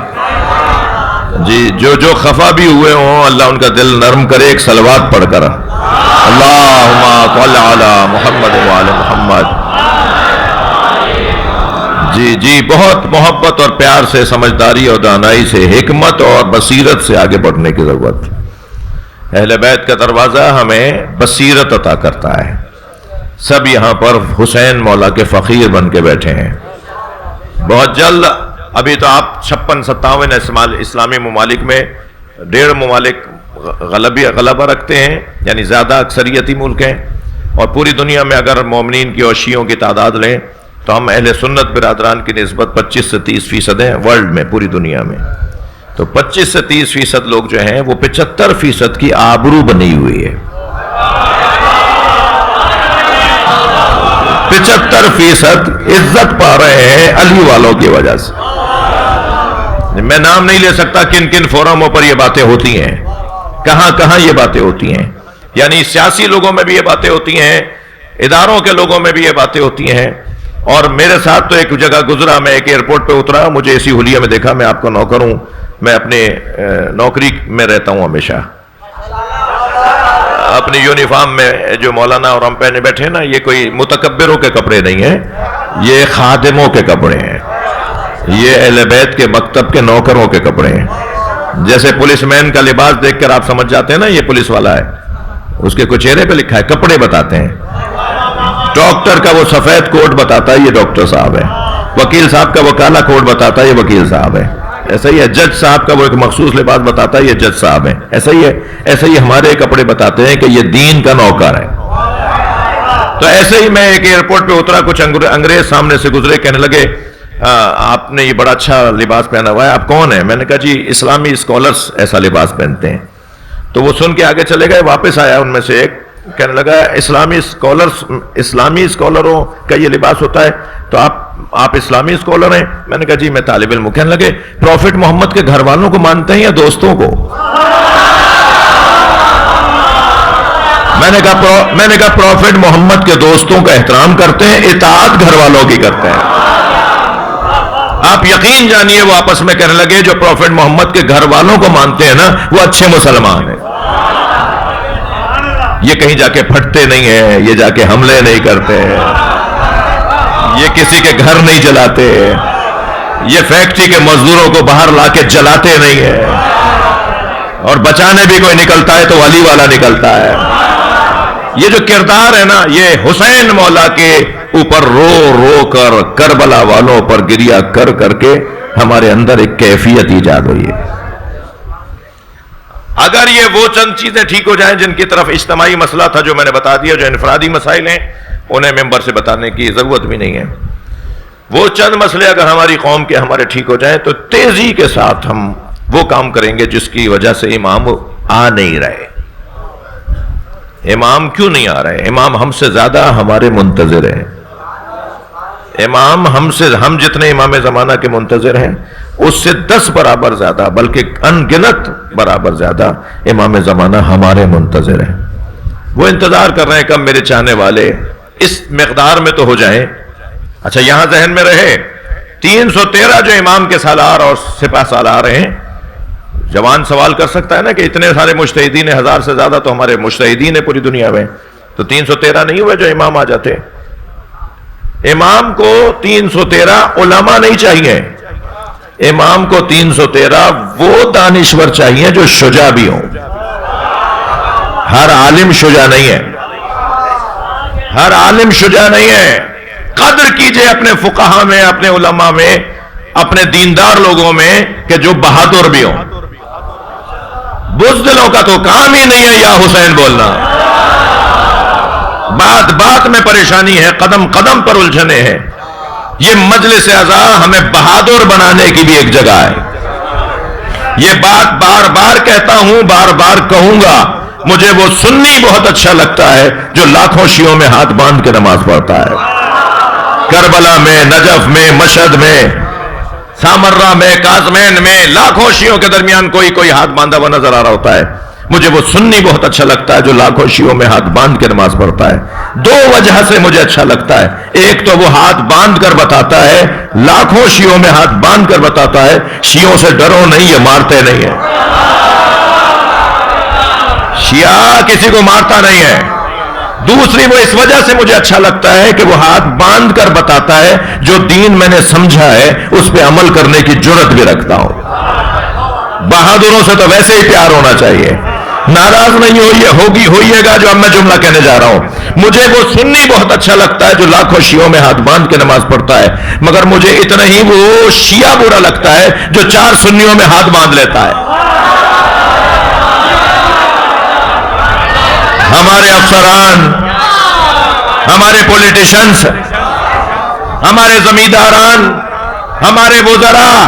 جی، جو خفا بھی ہوئے ہوں اللہ ان کا دل نرم کرے ایک صلوات پڑھ کر. اللہم صل علی محمد وعلی محمد. جی بہت محبت اور پیار سے، سمجھداری اور دانائی سے، حکمت اور بصیرت سے آگے بڑھنے کی ضرورت. اہل بیت کا دروازہ ہمیں بصیرت عطا کرتا ہے. سب یہاں پر حسین مولا کے فقیر بن کے بیٹھے ہیں. بہت جلد، ابھی تو آپ 56-57 اسلامی ممالک میں 1.5 ممالک غلبہ رکھتے ہیں، یعنی زیادہ اکثریتی ملک ہیں. اور پوری دنیا میں اگر مومنین کی اور شیعوں کی تعداد لیں تو ہم اہل سنت برادران کی نسبت 25 سے 30% ہیں ورلڈ میں، پوری دنیا میں. تو 25 سے 30% لوگ جو ہیں وہ 75% کی آبرو بنی ہوئی ہے. 75% عزت پا رہے ہیں علی والوں کی وجہ سے. میں نام نہیں لے سکتا کن کن فورموں پر یہ باتیں ہوتی ہیں، کہاں یہ باتیں ہوتی ہیں. یعنی سیاسی لوگوں میں بھی یہ باتیں ہوتی ہیں، اداروں کے لوگوں میں بھی یہ باتیں ہوتی ہیں. اور میرے ساتھ تو ایک جگہ گزرا، میں ایک ایئرپورٹ پہ اترا، مجھے اسی حلیے میں دیکھا. میں آپ کا نوکر ہوں، میں اپنے نوکری میں رہتا ہوں ہمیشہ. اپنی یونیفارم میں جو مولانا اور ہم پہنے بیٹھے ہیں نا، یہ کوئی متکبروں کے کپڑے نہیں ہیں، یہ خادموں کے کپڑے ہیں، یہ اہل بیت کے مکتب کے نوکروں کے کپڑے ہیں. جیسے پولیس مین کا لباس دیکھ کر آپ سمجھ جاتے ہیں نا یہ پولیس والا ہے، اس کے کچھ چہرے پہ لکھا ہے، کپڑے بتاتے ہیں. ڈاکٹر کا وہ سفید کوٹ بتاتا ہے یہ ڈاکٹر صاحب ہے، وکیل صاحب کا وہ کالا کوٹ بتاتا ہے یہ وکیل صاحب ہے. ایسا ہی ہے جج صاحب کا وہ ایک مخصوص لباس بتاتا ہے یہ جج صاحب ہے. ایسا ہی ہمارے کپڑے بتاتے ہیں کہ یہ دین کا نوکر ہے. تو ایسے ہی میں ایک ایئرپورٹ پہ اترا, کچھ انگریز سامنے سے گزرے, کہنے لگے آپ نے یہ بڑا اچھا لباس پہنا ہوا ہے, آپ کون ہیں؟ میں نے کہا جی اسلامی اسکالرز ایسا لباس پہنتے ہیں. تو وہ سن کے آگے چلے گئے, واپس آیا ان میں سے ایک, کہنے لگا اسلامی اسکالروں کا یہ لباس ہوتا ہے, تو آپ اسلامی اسکالر ہیں؟ میں نے کہا جی میں طالب علم ہوں. کہنے لگے پروفٹ محمد کے گھر والوں کو مانتے ہیں یا دوستوں کو؟ میں نے کہا پروفٹ محمد کے دوستوں کا احترام کرتے ہیں, اطاعت گھر والوں کی کرتے ہیں. آپ یقین جانیے وہ آپس میں کہنے لگے جو پروفٹ محمد کے گھر والوں کو مانتے ہیں نا وہ اچھے مسلمان ہیں, یہ کہیں جا کے پھٹتے نہیں ہیں, یہ جا کے حملے نہیں کرتے, یہ کسی کے گھر نہیں جلاتے, یہ فیکٹری کے مزدوروں کو باہر لا کے جلاتے نہیں ہیں, اور بچانے بھی کوئی نکلتا ہے تو ولی والا نکلتا ہے. یہ جو کردار ہے نا, یہ حسین مولا کے اوپر رو رو کر, کربلا والوں پر گریا کر کر کے ہمارے اندر ایک کیفیت ایجاد ہوئی ہے. اگر یہ وہ چند چیزیں ٹھیک ہو جائیں جن کی طرف اجتماعی مسئلہ تھا جو میں نے بتا دیا, جو انفرادی مسائل ہیں انہیں ممبر سے بتانے کی ضرورت بھی نہیں ہے, وہ چند مسئلے اگر ہماری قوم کے ہمارے ٹھیک ہو جائیں تو تیزی کے ساتھ ہم وہ کام کریں گے جس کی وجہ سے امام آ نہیں رہے. امام کیوں نہیں آ رہے؟ امام ہم سے زیادہ ہمارے منتظر ہیں. امام ہم جتنے امام زمانہ کے منتظر ہیں اس سے 10 برابر زیادہ, بلکہ انگنت برابر زیادہ امام زمانہ ہمارے منتظر ہیں. وہ انتظار کر رہے ہیں کب میرے چاہنے والے اس مقدار میں تو ہو جائیں. اچھا یہاں ذہن میں رہے 313 جو امام کے سالار اور سپہ سالار ہیں, جوان سوال کر سکتا ہے نا کہ اتنے سارے مجتہدین, 1000 سے زیادہ تو ہمارے مجتہدین ہیں پوری دنیا میں, تو 313 نہیں ہوئے جو امام آ جاتے. امام کو 313 علماء نہیں چاہیے, امام کو 313 وہ دانشور چاہیے جو شجاع بھی ہوں. ہر عالم شجاع نہیں ہے, ہر عالم شجاع نہیں ہے. قدر کیجئے اپنے فقہا میں, اپنے علماء میں, اپنے دیندار لوگوں میں کہ جو بہادر بھی ہوں. بزدلوں کا تو کام ہی نہیں ہے یا حسین بولنا, بات بات میں پریشانی ہے, قدم قدم پر الجھنے ہیں. یہ مجلس اعزا ہمیں بہادر بنانے کی بھی ایک جگہ ہے. یہ بات بار بار کہتا ہوں, بار بار کہوں گا, مجھے وہ سنی بہت اچھا لگتا ہے جو لاکھوں شیعوں میں ہاتھ باندھ کے نماز پڑھتا ہے. کربلا میں, نجف میں, مشہد میں, سامرہ میں, کاظمین میں لاکھوں شیعوں کے درمیان کوئی ہاتھ باندھا ہوا نظر آ رہا ہوتا ہے. مجھے وہ سنی بہت اچھا لگتا ہے جو لاکھوں شیعوں میں ہاتھ باندھ کے نماز پڑھتا ہے. 2 وجہ سے مجھے اچھا لگتا ہے. ایک تو وہ ہاتھ باندھ کر بتاتا ہے, لاکھوں شیعوں میں ہاتھ باندھ کر بتاتا ہے شیعوں سے ڈرو نہیں, یہ مارتے نہیں ہیں. شیعہ کسی کو مارتا نہیں ہے. دوسری وہ اس وجہ سے مجھے اچھا لگتا ہے کہ وہ ہاتھ باندھ کر بتاتا ہے جو دین میں نے سمجھا ہے اس پہ عمل کرنے کی جرت بھی رکھتا ہوں. بہادروں سے تو ویسے ہی پیار ہونا چاہیے. ناراض نہیں ہوئیے گا جو اب میں جملہ کہنے جا رہا ہوں. مجھے وہ سنی بہت اچھا لگتا ہے جو لاکھوں شیعوں میں ہاتھ باندھ کے نماز پڑھتا ہے, مگر مجھے اتنا ہی وہ شیعہ برا لگتا ہے جو 4 سنیوں میں ہاتھ باندھ لیتا ہے. ہمارے افسران, ہمارے پولیٹیشنز, ہمارے زمینداران, ہمارے وزراء,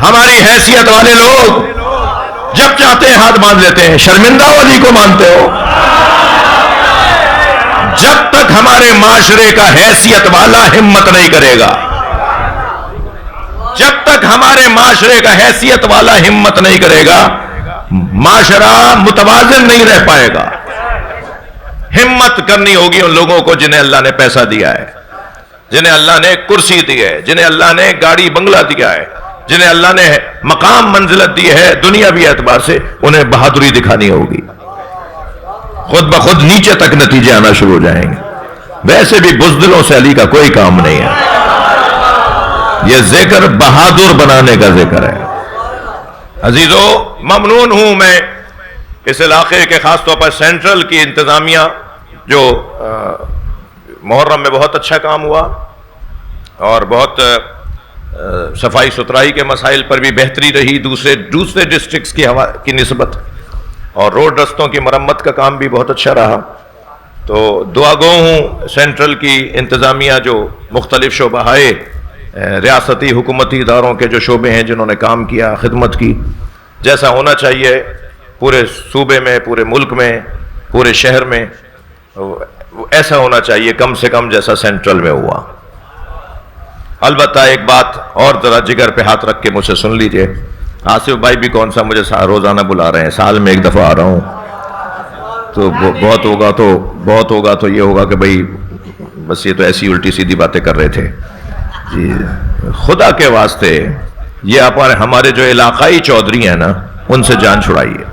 ہماری حیثیت والے لوگ جب چاہتے ہیں ہاتھ باندھ لیتے ہیں. شرمندہ ولی کو مانتے ہو؟ جب تک ہمارے معاشرے کا حیثیت والا ہمت نہیں کرے گا, جب تک ہمارے معاشرے کا حیثیت والا ہمت نہیں کرے گا, معاشرہ متوازن نہیں رہ پائے گا. ہمت کرنی ہوگی ان لوگوں کو جنہیں اللہ نے پیسہ دیا ہے, جنہیں اللہ نے کرسی دی ہے, جنہیں اللہ نے گاڑی بنگلہ دیا ہے, جنہیں اللہ نے مقام منزلت دی ہے دنیاوی اعتبار سے. انہیں بہادری دکھانی ہوگی. خود بخود نیچے تک نتیجے آنا شروع ہو جائیں گے. ویسے بھی بزدلوں سے علی کا کوئی کام نہیں ہے. یہ ذکر بہادر بنانے کا ذکر ہے. عزیزو, ممنون ہوں میں اس علاقے کے, خاص طور پر سینٹرل کی انتظامیہ جو محرم میں بہت اچھا کام ہوا اور بہت صفائی ستھرائی کے مسائل پر بھی بہتری رہی دوسرے ڈسٹرکٹس کی نسبت, اور روڈ رستوں کی مرمت کا کام بھی بہت اچھا رہا. تو دعا گو ہوں سینٹرل کی انتظامیہ جو مختلف شعبۂ ریاستی حکومتی اداروں کے جو شعبے ہیں جنہوں نے کام کیا، خدمت کی، جیسا ہونا چاہیے پورے صوبے میں، پورے ملک میں، پورے شہر میں، ایسا ہونا چاہیے کم سے کم جیسا سینٹرل میں ہوا۔ البتہ ایک بات اور ذرا جگر پہ ہاتھ رکھ کے مجھ سے سن لیجئے، آصف بھائی بھی کون سا مجھے روزانہ بلا رہے ہیں، سال میں ایک دفعہ آ رہا ہوں، تو بہت ہوگا تو یہ ہوگا کہ بھئی بس یہ تو ایسی الٹی سیدھی باتیں کر رہے تھے۔ جی خدا کے واسطے یہ ہمارے جو علاقائی چودھری ہیں نا، ان سے جان چھڑائیے۔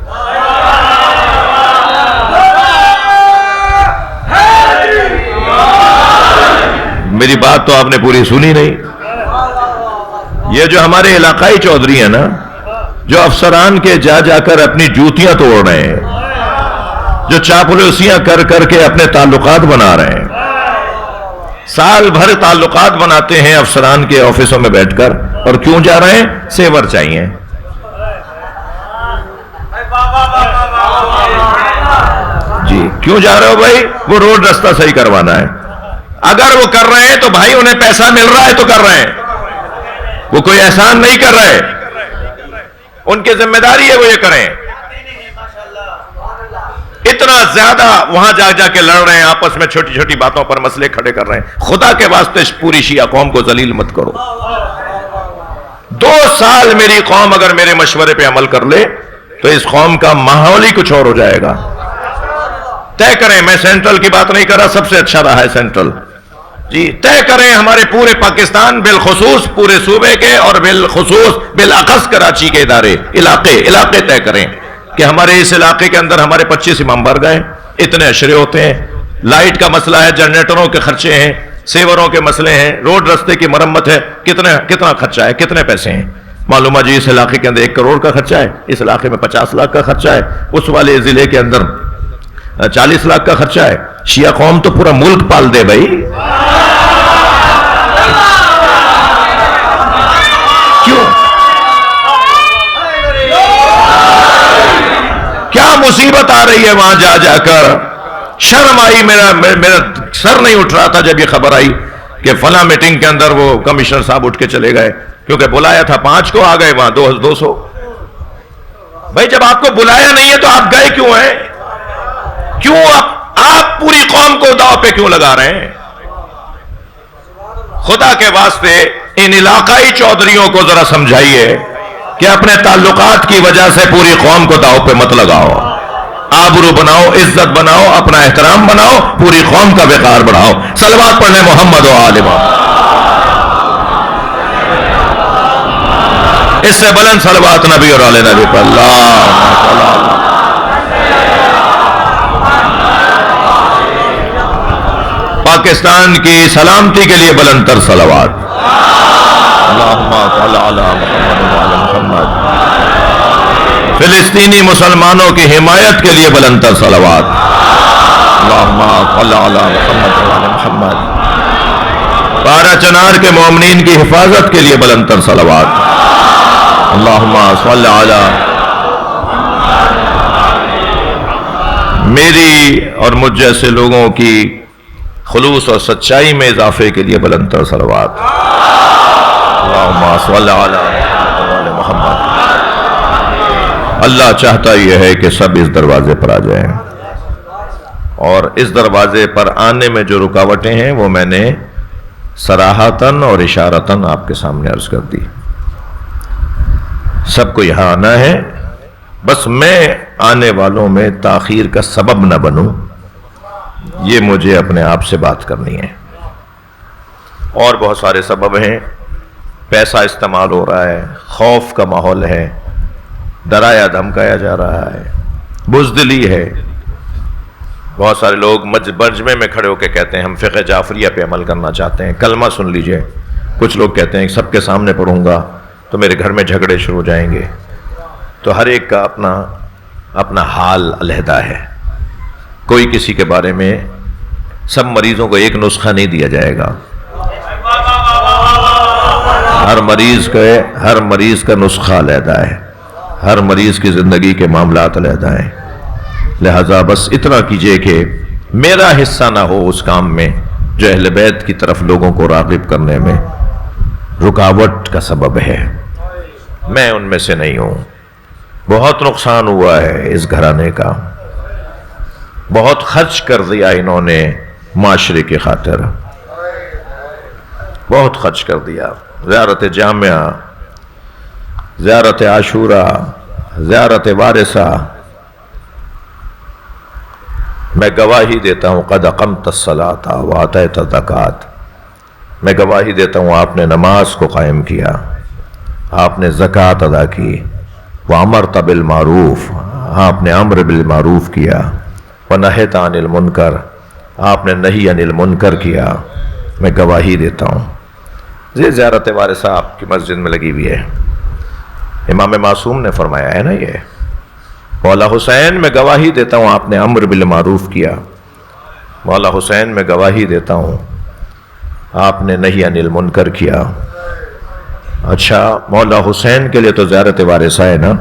میری بات تو آپ نے پوری سنی نہیں۔ یہ جو ہمارے علاقائی چودھری ہیں نا، جو افسران کے جا کر اپنی جوتیاں توڑ رہے ہیں، جو چاپلوسیاں کر کے اپنے تعلقات بنا رہے ہیں، سال بھر تعلقات بناتے ہیں افسران کے آفسوں میں بیٹھ کر، اور کیوں جا رہے ہیں؟ سیور چاہیے۔ جی کیوں جا رہے ہو بھائی؟ وہ روڈ رستہ صحیح کروانا ہے۔ اگر وہ کر رہے ہیں تو بھائی انہیں پیسہ مل رہا ہے تو کر رہے ہیں، وہ کوئی احسان نہیں کر رہے، ان کی ذمہ داری ہے وہ یہ کریں۔ اتنا زیادہ وہاں جا کے لڑ رہے ہیں آپس میں، چھوٹی چھوٹی باتوں پر مسئلے کھڑے کر رہے ہیں۔ خدا کے واسطے پوری شیعہ قوم کو ذلیل مت کرو۔ 2 سال میری قوم اگر میرے مشورے پہ عمل کر لے تو اس قوم کا ماحول ہی کچھ اور ہو جائے گا۔ طے کریں، میں سینٹرل کی بات نہیں کر رہا، سب سے اچھا رہا ہے سینٹرل۔ جی طے کریں ہمارے پورے پاکستان، بالخصوص پورے صوبے کے، اور بالخصوص بالاخص کراچی کے ادارے، علاقے طے کریں کہ ہمارے اس علاقے کے اندر ہمارے 25 امام بار گئے، اتنے اشرے ہوتے ہیں، لائٹ کا مسئلہ ہے، جنریٹروں کے خرچے ہیں، سیوروں کے مسئلے ہیں، روڈ رستے کی مرمت ہے، کتنا خرچہ ہے، کتنے پیسے ہیں؟ معلوم ہے جی اس علاقے کے اندر 1 کروڑ کا خرچہ ہے، اس علاقے میں 50 لاکھ کا خرچہ ہے، اس والے ضلع کے اندر 40 لاکھ کا خرچہ ہے۔ شیعہ قوم تو پورا ملک پال دے بھائی۔ کیوں؟ کیا مصیبت آ رہی ہے وہاں جا کر؟ شرم آئی، میرا سر نہیں اٹھ رہا تھا جب یہ خبر آئی کہ فلاں میٹنگ کے اندر وہ کمشنر صاحب اٹھ کے چلے گئے، کیونکہ بلایا تھا 5 کو، آ گئے وہاں 200۔ بھائی جب آپ کو بلایا نہیں ہے تو آپ گئے کیوں ہیں؟ کیوں آپ پوری قوم کو داؤ پہ کیوں لگا رہے ہیں؟ خدا کے واسطے ان علاقائی چودھریوں کو ذرا سمجھائیے کہ اپنے تعلقات کی وجہ سے پوری قوم کو داؤ پہ مت لگاؤ۔ آبرو بناؤ، عزت بناؤ، اپنا احترام بناؤ، پوری قوم کا وقار بڑھاؤ۔ صلوات پڑھنے محمد و آل محمد۔ اس سے بلند صلوات نبی اور آل نبی پر اللہ۔ پاکستان کی سلامتی کے لیے بلند تر صلوات۔ اللہم صل علی محمد و آل محمد۔ فلسطینی مسلمانوں کی حمایت کے لیے بلند تر صلوات۔ اللہم صل علی محمد و آل محمد۔ پارہ چنار کے مومنین کی حفاظت کے لیے بلند تر صلوات۔ اللہم صل علی۔ میری اور مجھ جیسے لوگوں کی خلوص اور سچائی میں اضافے کے لیے بلند تر صلوات۔ اللہم صل علی محمد۔ اللہ چاہتا یہ ہے کہ سب اس دروازے پر آ جائیں، اور اس دروازے پر آنے میں جو رکاوٹیں ہیں وہ میں نے صراحتاً اور اشارتاً آپ کے سامنے عرض کر دی۔ سب کو یہاں آنا ہے، بس میں آنے والوں میں تاخیر کا سبب نہ بنوں، یہ مجھے اپنے آپ سے بات کرنی ہے۔ اور بہت سارے سبب ہیں، پیسہ استعمال ہو رہا ہے، خوف کا ماحول ہے، ڈرایا دھمکایا جا رہا ہے، بزدلی ہے۔ بہت سارے لوگ مجمع میں کھڑے ہو کے کہتے ہیں ہم فقہ جعفریہ پہ عمل کرنا چاہتے ہیں، کلمہ سن لیجئے۔ کچھ لوگ کہتے ہیں سب کے سامنے پڑھوں گا تو میرے گھر میں جھگڑے شروع ہو جائیں گے۔ تو ہر ایک کا اپنا حال علیحدہ ہے، کوئی کسی کے بارے میں، سب مریضوں کو ایک نسخہ نہیں دیا جائے گا، ہر مریض کا نسخہ علیحدہ ہے، ہر مریض کی زندگی کے معاملات علیحدہ ہیں۔ لہذا بس اتنا کیجئے کہ میرا حصہ نہ ہو اس کام میں جو اہل بیت کی طرف لوگوں کو راغب کرنے میں رکاوٹ کا سبب ہے. میں ان میں سے نہیں ہوں. بہت نقصان ہوا ہے اس گھرانے کا، بہت خرچ کر دیا انہوں نے معاشرے کی خاطر، بہت خرچ کر دیا. زیارت جامعہ، زیارت عاشورہ، زیارت وارثہ. میں گواہی دیتا ہوں قد اقمت الصلاۃ وآتیت الزکوٰۃ. میں گواہی دیتا ہوں آپ نے نماز کو قائم کیا، آپ نے زکوٰۃ ادا کی، وامرت بالمعروف، آپ نے امر بالمعروف کیا، ونہیت عن المنکر، آپ نے نہی عن المنکر کیا. میں گواہی دیتا ہوں. یہ زیارت وارثہ آپ کی مسجد میں لگی ہوئی ہے. امام معصوم نے فرمایا ہے نا یہ، مولا حسین میں گواہی دیتا ہوں آپ نے امر بالمعروف کیا، مولا حسین میں گواہی دیتا ہوں آپ نے نہی عن المنکر کیا. اچھا، مولا حسین کے لیے تو زیارت وارثہ ہے نا.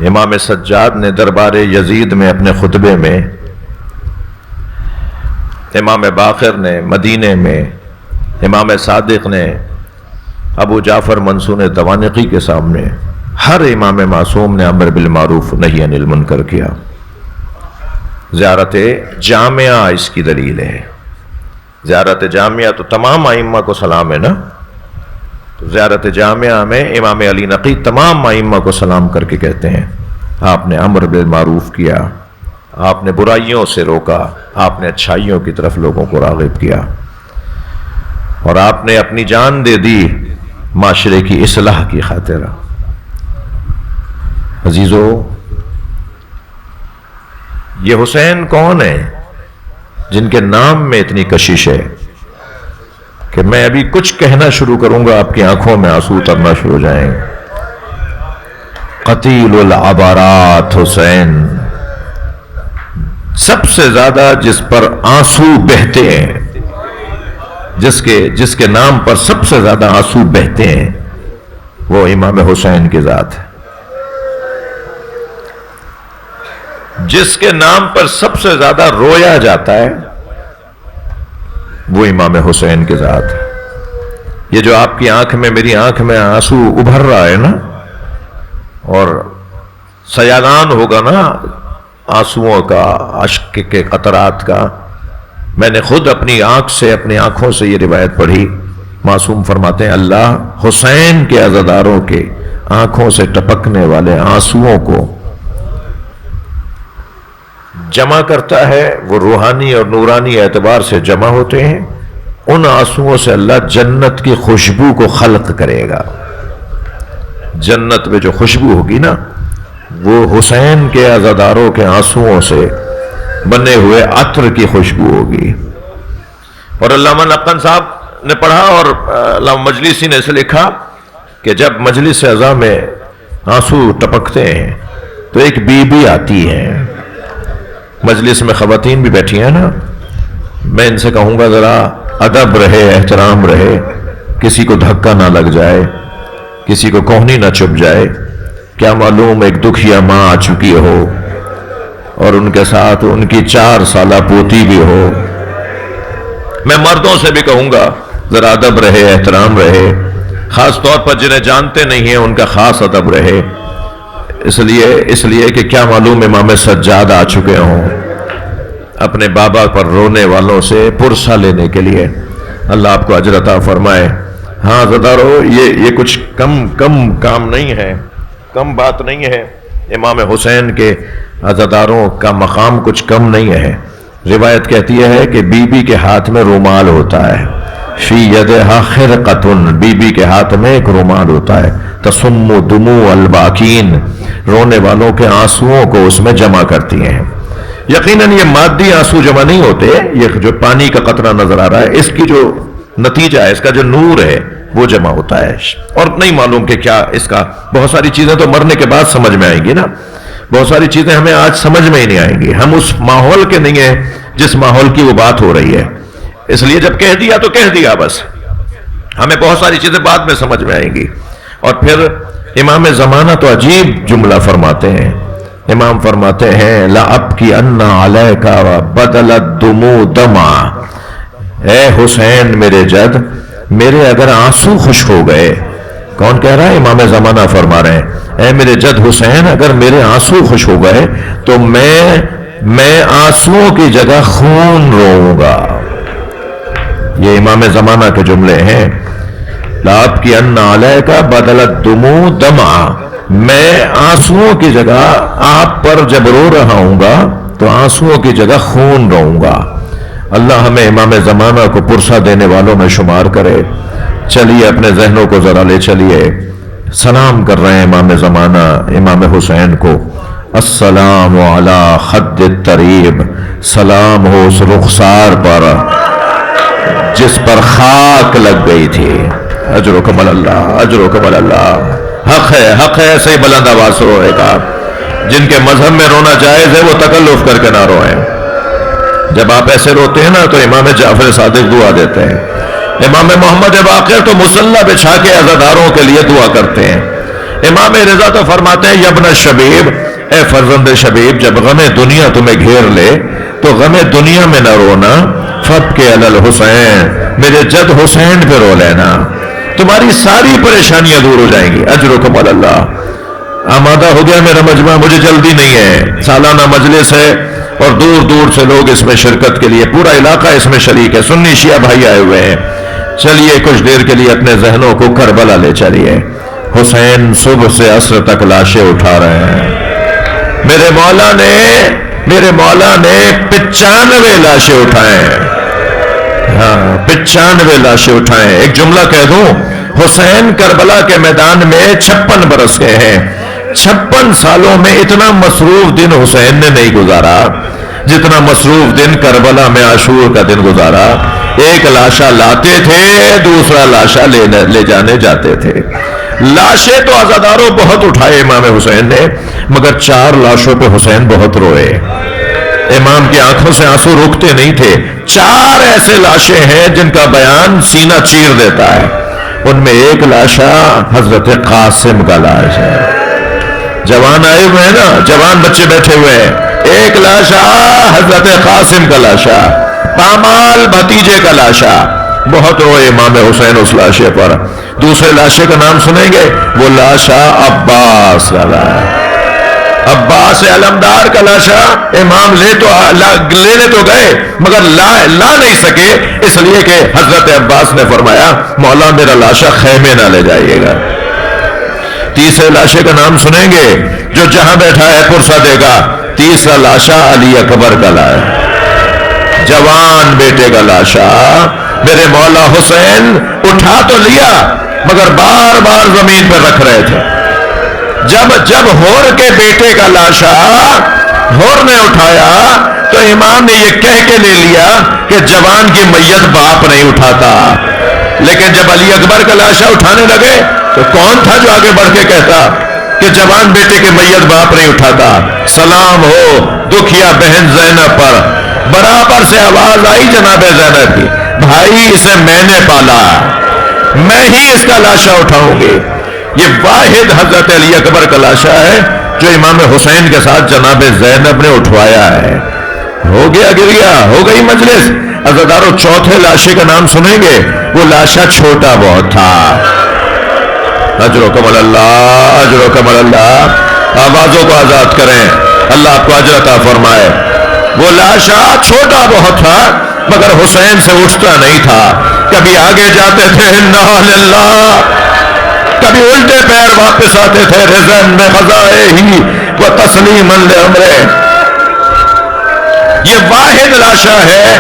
امام سجاد نے دربار یزید میں اپنے خطبے میں، امام باقر نے مدینے میں، امام صادق نے، ابو جعفر منصور دوانقی کے سامنے، ہر امام معصوم نے امر بالمعروف نہی عن المنکر کیا. زیارت جامعہ اس کی دلیل ہے. زیارت جامعہ تو تمام ائمہ کو سلام ہے نا. تو زیارت جامعہ میں امام علی نقی تمام ائمہ کو سلام کر کے کہتے ہیں آپ نے امر بالمعروف کیا، آپ نے برائیوں سے روکا، آپ نے اچھائیوں کی طرف لوگوں کو راغب کیا، اور آپ نے اپنی جان دے دی معاشرے کی اصلاح کی خاطر. عزیزو، یہ حسین کون ہے جن کے نام میں اتنی کشش ہے کہ میں ابھی کچھ کہنا شروع کروں گا آپ کی آنکھوں میں آنسو اترنا شروع ہو جائیں. قتیل العبارات حسین، سب سے زیادہ جس پر آنسو بہتے ہیں، جس کے نام پر سب سے زیادہ آنسو بہتے ہیں، وہ امام حسین کی ذات ہے. جس کے نام پر سب سے زیادہ رویا جاتا ہے وہ امام حسین کی ذات ہے. یہ جو آپ کی آنکھ میں، میری آنکھ میں آنسو ابھر رہا ہے نا، اور سیلان ہوگا نا آنسوؤں کا، اشک کے قطرات کا. میں نے خود اپنی آنکھ سے، اپنی آنکھوں سے یہ روایت پڑھی. معصوم فرماتے ہیں اللہ حسین کے عزاداروں کے آنکھوں سے ٹپکنے والے آنسوؤں کو جمع کرتا ہے. وہ روحانی اور نورانی اعتبار سے جمع ہوتے ہیں. ان آنسوؤں سے اللہ جنت کی خوشبو کو خلق کرے گا. جنت میں جو خوشبو ہوگی نا، وہ حسین کے عزاداروں کے آنسوؤں سے بنے ہوئے عطر کی خوشبو ہوگی. اور علامہ نقن صاحب نے پڑھا اور علامہ مجلسی نے اسے لکھا کہ جب مجلس عزا میں آنسو ٹپکتے ہیں تو ایک بی بی آتی ہے. مجلس میں خواتین بھی بیٹھی ہیں نا، میں ان سے کہوں گا ذرا ادب رہے، احترام رہے، کسی کو دھکا نہ لگ جائے، کسی کو کوہنی نہ چپ جائے. کیا معلوم ایک دکھیا ماں آ چکی ہو اور ان کے ساتھ ان کی 4 سالہ پوتی بھی ہو. میں مردوں سے بھی کہوں گا ذرا ادب رہے، احترام رہے، خاص طور پر جنہیں جانتے نہیں ہیں ان کا خاص ادب رہے. اس لیے کہ کیا معلوم امام سجاد آ چکے ہوں اپنے بابا پر رونے والوں سے پرسہ لینے کے لیے. اللہ آپ کو اجر عطا فرمائے. ہاں زدارو، یہ کچھ کم کام نہیں ہے، کم بات نہیں ہے. امام حسین کے عزاداروں کا مقام کچھ کم نہیں ہے. روایت کہتی ہے کہ بی بی کے ہاتھ میں رومال ہوتا ہے. فی یدہا خرقۃ، بی بی کے ہاتھ میں ایک رومال ہوتا ہے. تصم دموع الباکین، رونے والوں کے آنسوؤں کو اس میں جمع کرتی ہیں. یقیناً یہ مادی آنسو جمع نہیں ہوتے، یہ جو پانی کا قطرہ نظر آ رہا ہے اس کی جو نتیجہ ہے، اس کا جو نور ہے وہ جمع ہوتا ہے. اور نہیں معلوم کہ کیا اس کا، بہت ساری چیزیں تو مرنے کے بعد سمجھ میں آئیں گی نا، بہت ساری چیزیں ہمیں آج سمجھ میں ہی نہیں آئیں گی. ہم اس ماحول کے نہیں ہیں جس ماحول کی وہ بات ہو رہی ہے. اس لیے جب کہہ دیا تو کہہ دیا بس. ہمیں بہت ساری چیزیں بعد میں سمجھ میں آئیں گی. اور پھر امام زمانہ تو عجیب جملہ فرماتے ہیں، امام فرماتے ہیں لا ابکی ان علیک بدل الدموع دمع، اے حسین میرے جد، میرے اگر آنسو خشک ہو گئے، کون کہہ رہا ہے؟ امام زمانہ فرما رہے ہیں اے میرے جد حسین، اگر میرے آنسو خشک ہو گئے تو میں آنسوؤں کی جگہ خون روؤں گا۔ یہ امام زمانہ کے جملے ہیں، لا ابکی ان علیک بدل الدموع دمع، میں آنسوؤں کی جگہ آپ پر جب رو رہا ہوں گا تو آنسوؤں کی جگہ خون روؤں گا۔ اللہ ہمیں امام زمانہ کو پرسہ دینے والوں میں شمار کرے۔ چلیے اپنے ذہنوں کو ذرا لے چلیے، سلام کر رہے ہیں امام زمانہ امام حسین کو، السلام علی خد الطریب، سلام ہو اس رخسار پر جس پر خاک لگ گئی تھی۔ اجرکم اللہ، اجرکم اللہ۔ حق ہے ایسے ہی بلند آواز سے روئے گا۔ جن کے مذہب میں رونا جائز ہے وہ تکلف کر کے نہ روئیں۔ جب آپ ایسے روتے ہیں نا تو امام جعفر صادق دعا دیتے ہیں، امام محمد باقر تو مصلی بچھا کے عزاداروں کے لیے دعا کرتے ہیں، امام رضا تو فرماتے ہیں یبن شبیب، اے فرزند شبیب، جب غم دنیا تمہیں گھیر لے تو غم دنیا میں نہ رونا، فبکی علی الحسین، میرے جد حسین پہ رو لینا، تمہاری ساری پریشانیاں دور ہو جائیں گی۔ اجرکم علی اللہ۔ آمادہ ہو گیا میرا مجمع، مجھے جلدی نہیں ہے، سالانہ مجلس ہے اور دور دور سے لوگ اس میں شرکت کے لیے، پورا علاقہ اس میں شریک ہے، سنی شیعہ بھائی آئے ہوئے ہیں۔ چلیے کچھ دیر کے لیے اپنے ذہنوں کو کربلا لے چلیے۔ حسین صبح سے عصر تک لاشیں اٹھا رہے ہیں، میرے مولا نے 95 لاشیں اٹھائے ہیں، ہاں 95 لاشیں اٹھائے ہیں۔ ایک جملہ کہہ دوں، حسین کربلا کے میدان میں 56 برس کے ہیں، 56 سالوں میں اتنا مصروف دن حسین نے نہیں گزارا جتنا مصروف دن کربلا میں عاشور کا دن گزارا۔ ایک لاشا لاتے تھے، دوسرا لاشا لے جانے جاتے تھے۔ لاشیں تو عزاداروں بہت اٹھائے امام حسین نے، مگر 4 لاشوں پہ حسین بہت روئے، امام کی آنکھوں سے آنسو رکتے نہیں تھے۔ 4 ایسے لاشیں ہیں جن کا بیان سینہ چیر دیتا ہے، ان میں ایک لاشا حضرت قاسم کا لاش ہے، جوان آئے ہوئے ہیں نا، جوان بچے بیٹھے ہوئے ہیں، ایک لاشا حضرت قاسم کا لاشا، پامال بھتیجے کا لاشا، بہت روئے امام حسین اس لاشے پر۔ دوسرے لاشے کا نام سنیں گے، وہ لاشا عباس کا لاشا، عباس علمدار کا لاشا امام لینے تو گئے مگر لا نہیں سکے، اس لیے کہ حضرت عباس نے فرمایا مولا میرا لاشا خیمے نہ لے جائیے گا۔ تیسرے لاشے کا نام سنیں گے، جو جہاں بیٹھا ہے پرسہ دے گا، تیسرا لاشا علی اکبر کا لاشا، جوان بیٹے کا لاشا۔ میرے مولا حسین اٹھا تو لیا مگر بار بار زمین پر رکھ رہے تھے۔ جب ہور کے بیٹے کا لاشا ہور نے اٹھایا تو امام نے یہ کہہ کے لے لیا کہ جوان کی میت باپ نہیں اٹھاتا، لیکن جب علی اکبر کا لاشا اٹھانے لگے تو کون تھا جو آگے بڑھ کے کہتا کہ جوان بیٹے کی میت باپ نہیں اٹھاتا؟ سلام ہو دکھیا بہن زینب پر، برابر سے آواز آئی جناب زینب کی، بھائی اسے میں نے پالا، میں ہی اس کا لاشا اٹھاؤں گی۔ یہ واحد حضرت علی اکبر کا لاشا ہے جو امام حسین کے ساتھ جناب زینب نے اٹھوایا ہے۔ ہو گیا گریا، ہو گئی مجلس۔ عزاداروں چوتھے لاشے کا نام سنیں گے، وہ لاشا چھوٹا بہت تھا۔ اجرکم اللہ، اجرکم اللہ۔ آوازوں کو آزاد کریں، اللہ آپ کو اجر عطا فرمائے۔ وہ لاشا چھوٹا بہت تھا مگر حسین سے اٹھتا نہیں تھا، کبھی آگے جاتے تھے انا للہ، کبھی الٹے پیر واپس آتے تھے رضن میں خزائے ہی و تسلیما لامرے۔ یہ واحد لاشا ہے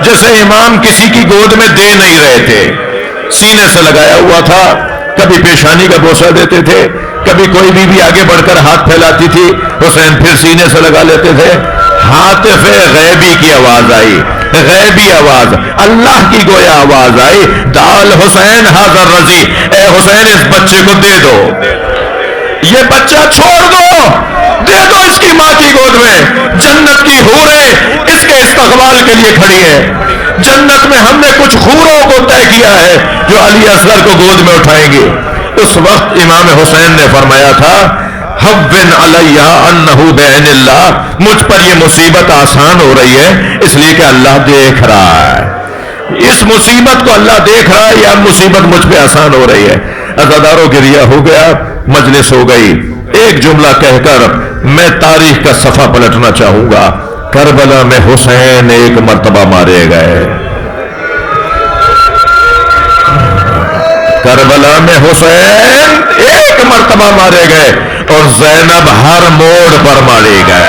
جسے امام کسی کی گود میں دے نہیں رہے تھے، سینے سے لگایا ہوا تھا، کبھی پیشانی کا بوسہ دیتے تھے، کبھی کوئی بھی آگے بڑھ کر ہاتھ پھیلاتی تھی، حسین پھر سینے سے لگا لیتے تھے۔ ہاتف غیبی کی آواز آئی، غیبی آواز، اللہ کی گویا آواز آئی، دال حسین حاضر رضی، اے حسین اس بچے کو دے دو، یہ بچہ چھوڑ دو، دے دو اس کی ماں کی گود میں، جنت کی حوریں اس کے استقبال کے لیے کھڑی ہیں، جنت میں ہم نے کچھ حوروں کو طے کیا ہے جو علی اصغر کو گود میں اٹھائیں گے۔ اس وقت امام حسین نے فرمایا تھا ہون علیہ انہ بعین اللہ، مجھ پر یہ مصیبت آسان ہو رہی ہے اس لیے کہ اللہ دیکھ رہا ہے، اس مصیبت کو اللہ دیکھ رہا ہے، یا مصیبت مجھ پہ آسان ہو رہی ہے۔ عزاداروں گریہ ہو گیا، مجلس ہو گئی۔ ایک جملہ کہہ کر میں تاریخ کا صفحہ پلٹنا چاہوں گا۔ کربلا میں حسین ایک مرتبہ مارے گئے، کربلا میں حسین ایک مرتبہ مارے گئے، اور زینب ہر موڑ پر مارے گئے۔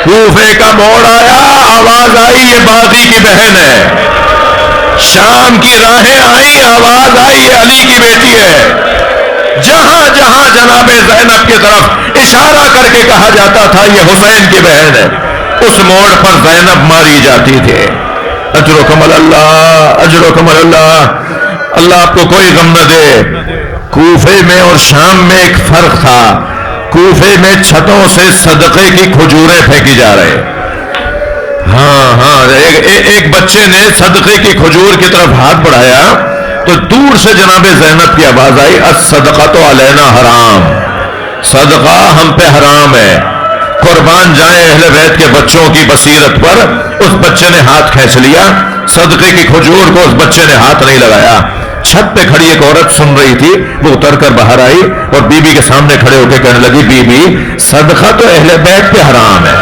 کوفے کا موڑ آیا، آواز آئی یہ باغی کی بہن ہے۔ شام کی راہیں آئی، آواز آئی یہ علی کی بیٹی ہے۔ جہاں جہاں جناب زینب کی طرف اشارہ کر کے کہا جاتا تھا یہ حسین کی بہن ہے، اس موڑ پر زینب ماری جاتی تھی۔ اجرکم اللہ، اجرکم اللہ، اللہ آپ کو کوئی غم نہ دے۔ کوفے میں اور شام میں ایک فرق تھا، کوفے میں چھتوں سے صدقے کی کھجوریں پھینکی جا رہے، ہاں ایک بچے نے صدقے کی کھجور کی طرف ہاتھ بڑھایا تو دور سے جناب زینب کی آواز آئی، الصدقۃ علینا حرام، صدقہ ہم پہ حرام ہے۔ قربان جائیں اہل بیت کے بچوں کی بصیرت پر، اس بچے نے ہاتھ کھینچ لیا، صدقے کی کھجور کو اس بچے نے ہاتھ نہیں لگایا۔ چھت پہ کھڑی ایک عورت سن رہی تھی، وہ اتر کر باہر آئی اور بی بی کے سامنے کھڑے ہو کے کہنے لگی، بی بی صدقہ تو اہل بیت پہ حرام ہے،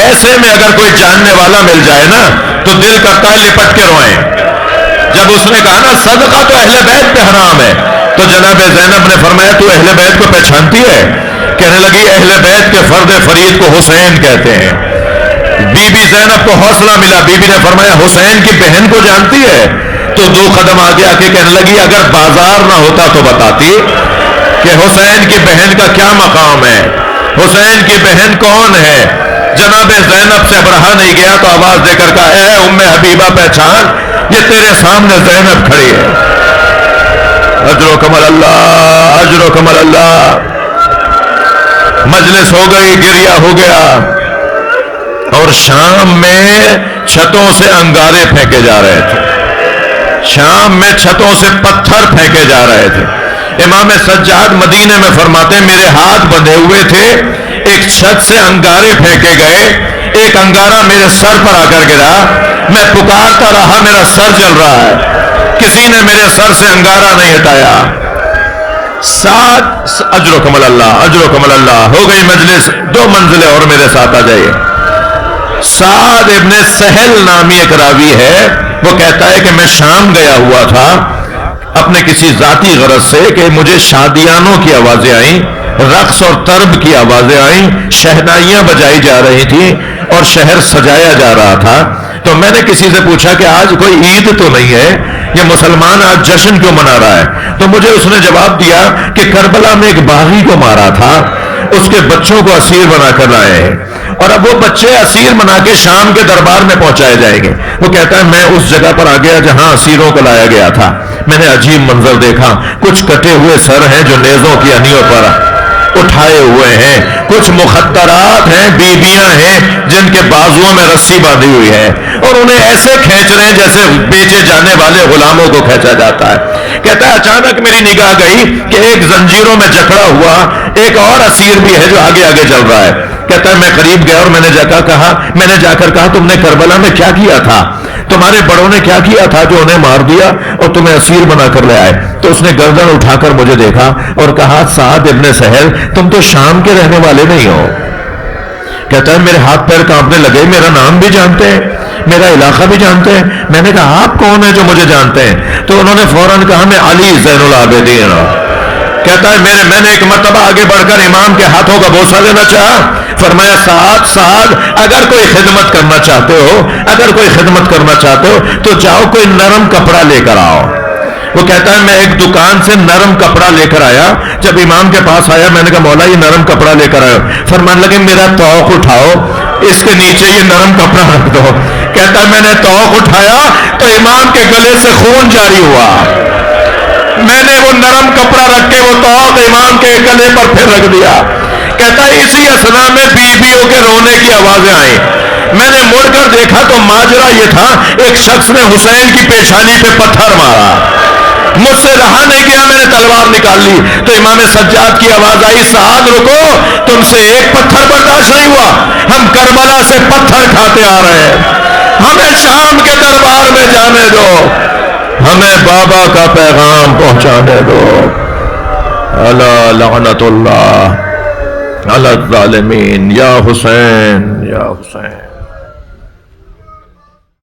ایسے میں اگر کوئی جاننے والا مل جائے نا تو دل کرتا ہے لپٹ کے روئیں۔ جب اس نے کہا نا صدقہ تو اہل بیت پہ حرام ہے، تو جناب زینب نے فرمایا تو اہل بیت کو پہچانتی ہے؟ کہنے لگی اہل بیت کے فرد فرید کو حسین کہتے ہیں۔ بی بی زینب کو حوصلہ ملا، بی بی نے فرمایا حسین کی بہن کو جانتی ہے؟ تو دو قدم آگے آ کے کہنے لگی اگر بازار نہ ہوتا تو بتاتی کہ حسین کی بہن کا کیا مقام ہے، حسین کی بہن کون ہے۔ جناب زینب سے ابرہا نہیں گیا تو آواز دے کر کہا، اے ام حبیبہ پہچان، یہ تیرے سامنے زینب کھڑی ہے۔ اجرکم اللہ، اجرکم اللہ۔ مجلس ہو گئی، گریہ ہو گیا، اور شام میں چھتوں سے انگارے پھینکے جا رہے تھے، شام میں چھتوں سے پتھر پھینکے جا رہے تھے۔ امام سجاد مدینے میں فرماتے ہیں میرے ہاتھ بندھے ہوئے تھے، ایک چھت سے انگارے پھینکے گئے، ایک انگارہ میرے سر پر آ کر گرا، میں پکارتا رہا میرا سر جل رہا ہے، کسی نے میرے سر سے انگارہ نہیں ہٹایا۔ اجرکم اللہ، اجرکم اللہ۔ ہو گئی مجلس، دو منزلیں اور میرے ساتھ آ جائیے۔ سعد ابن سہل نامی ایک راوی ہے، وہ کہتا ہے کہ میں شام گیا ہوا تھا اپنے کسی ذاتی غرض سے، کہ مجھے شادیانوں کی آوازیں آئیں، رقص اور طرب کی آوازیں آئیں، شہنائیاں بجائی جا رہی تھیں اور شہر سجایا جا رہا تھا۔ تو میں نے کسی سے پوچھا کہ آج کوئی عید تو نہیں ہے، یہ مسلمان آج جشن کیوں منا رہا ہے؟ تو مجھے اس نے جواب دیا کہ کربلا میں ایک باغی کو مارا تھا، اس کے بچوں کو اسیر بنا کر لائے ہیں، اور اب وہ بچے اسیر بنا کے شام کے دربار میں پہنچائے جائیں گے۔ وہ کہتا ہے میں اس جگہ پر آ گیا جہاں اسیروں کو لایا گیا تھا، میں نے عجیب منظر دیکھا، کچھ کٹے ہوئے سر ہیں جو نیزوں کی انیوں پر اٹھائے ہوئے ہیں، کچھ مخدرات ہیں، بیبیاں ہیں جن کے بازوؤں میں رسی باندھی ہوئی ہے، اور انہیں ایسے کھینچ رہے ہیں جیسے بیچے جانے والے غلاموں کو کھینچا جاتا ہے۔ کہتا ہے اچانک میری نگاہ گئی کہ ایک زنجیروں میں جکڑا ہوا ایک اور اسیر بھی ہے جو آگے آگے چل رہا ہے۔ کہتا ہے میں قریب گیا اور میں نے جا کر کہا تم نے کربلا میں کیا کیا تھا، تمہارے بڑوں نے کیا کیا تھا جو انہیں مار دیا اور تمہیں اسیر بنا کر لے آئے؟ تو اس نے گردن اٹھا کر مجھے دیکھا اور کہا سعد ابن سہل تم تو شام کے رہنے والے نہیں ہو۔ کہتا ہے میرے ہاتھ پیر کانپنے لگے، میرا نام بھی جانتے ہیں، میرا علاقہ بھی جانتے ہیں۔ میں نے کہا آپ کون ہیں جو مجھے جانتے ہیں؟ تو انہوں نے فوراً کہا میں علی زین العابدین ہوں۔ کہتا ہے میں نے ایک مرتبہ آگے بڑھ کر امام کے ہاتھوں کا بوسہ لینا چاہا، فرمایا سعد اگر کوئی خدمت کرنا چاہتے ہو تو جاؤ کوئی نرم کپڑا لے کر آؤ۔ وہ کہتا ہے میں ایک دکان سے نرم کپڑا لے کر آیا، جب امام کے پاس آیا میں نے کہا مولا یہ نرم کپڑا لے کر آئے، فرمانے لگے میرا توق اٹھاؤ، اس کے نیچے یہ نرم کپڑا رکھ دو۔ کہتا ہے میں نے توق اٹھایا تو امام کے گلے سے خون جاری ہوا، میں نے وہ نرم کپڑا رکھ کے وہ توق امام کے گلے پر پھر رکھ دیا۔ کہتا ہے اسی اثنا میں بیویوں کے رونے کی آوازیں آئیں، میں نے مڑ کر دیکھا تو ماجرا یہ تھا ایک شخص نے حسین کی پیشانی پہ پتھر مارا، مجھ سے رہا نہیں گیا، میں نے تلوار نکال لی۔ تو امام سجاد کی آواز آئی، سعد رکو، تم سے ایک پتھر برداشت نہیں ہوا، ہم کربلا سے پتھر کھاتے آ رہے ہیں، ہمیں شام کے دربار میں جانے دو، ہمیں بابا کا پیغام پہنچانے دو۔ الا لعنت اللہ علی الظالمین، یا حسین یا حسین۔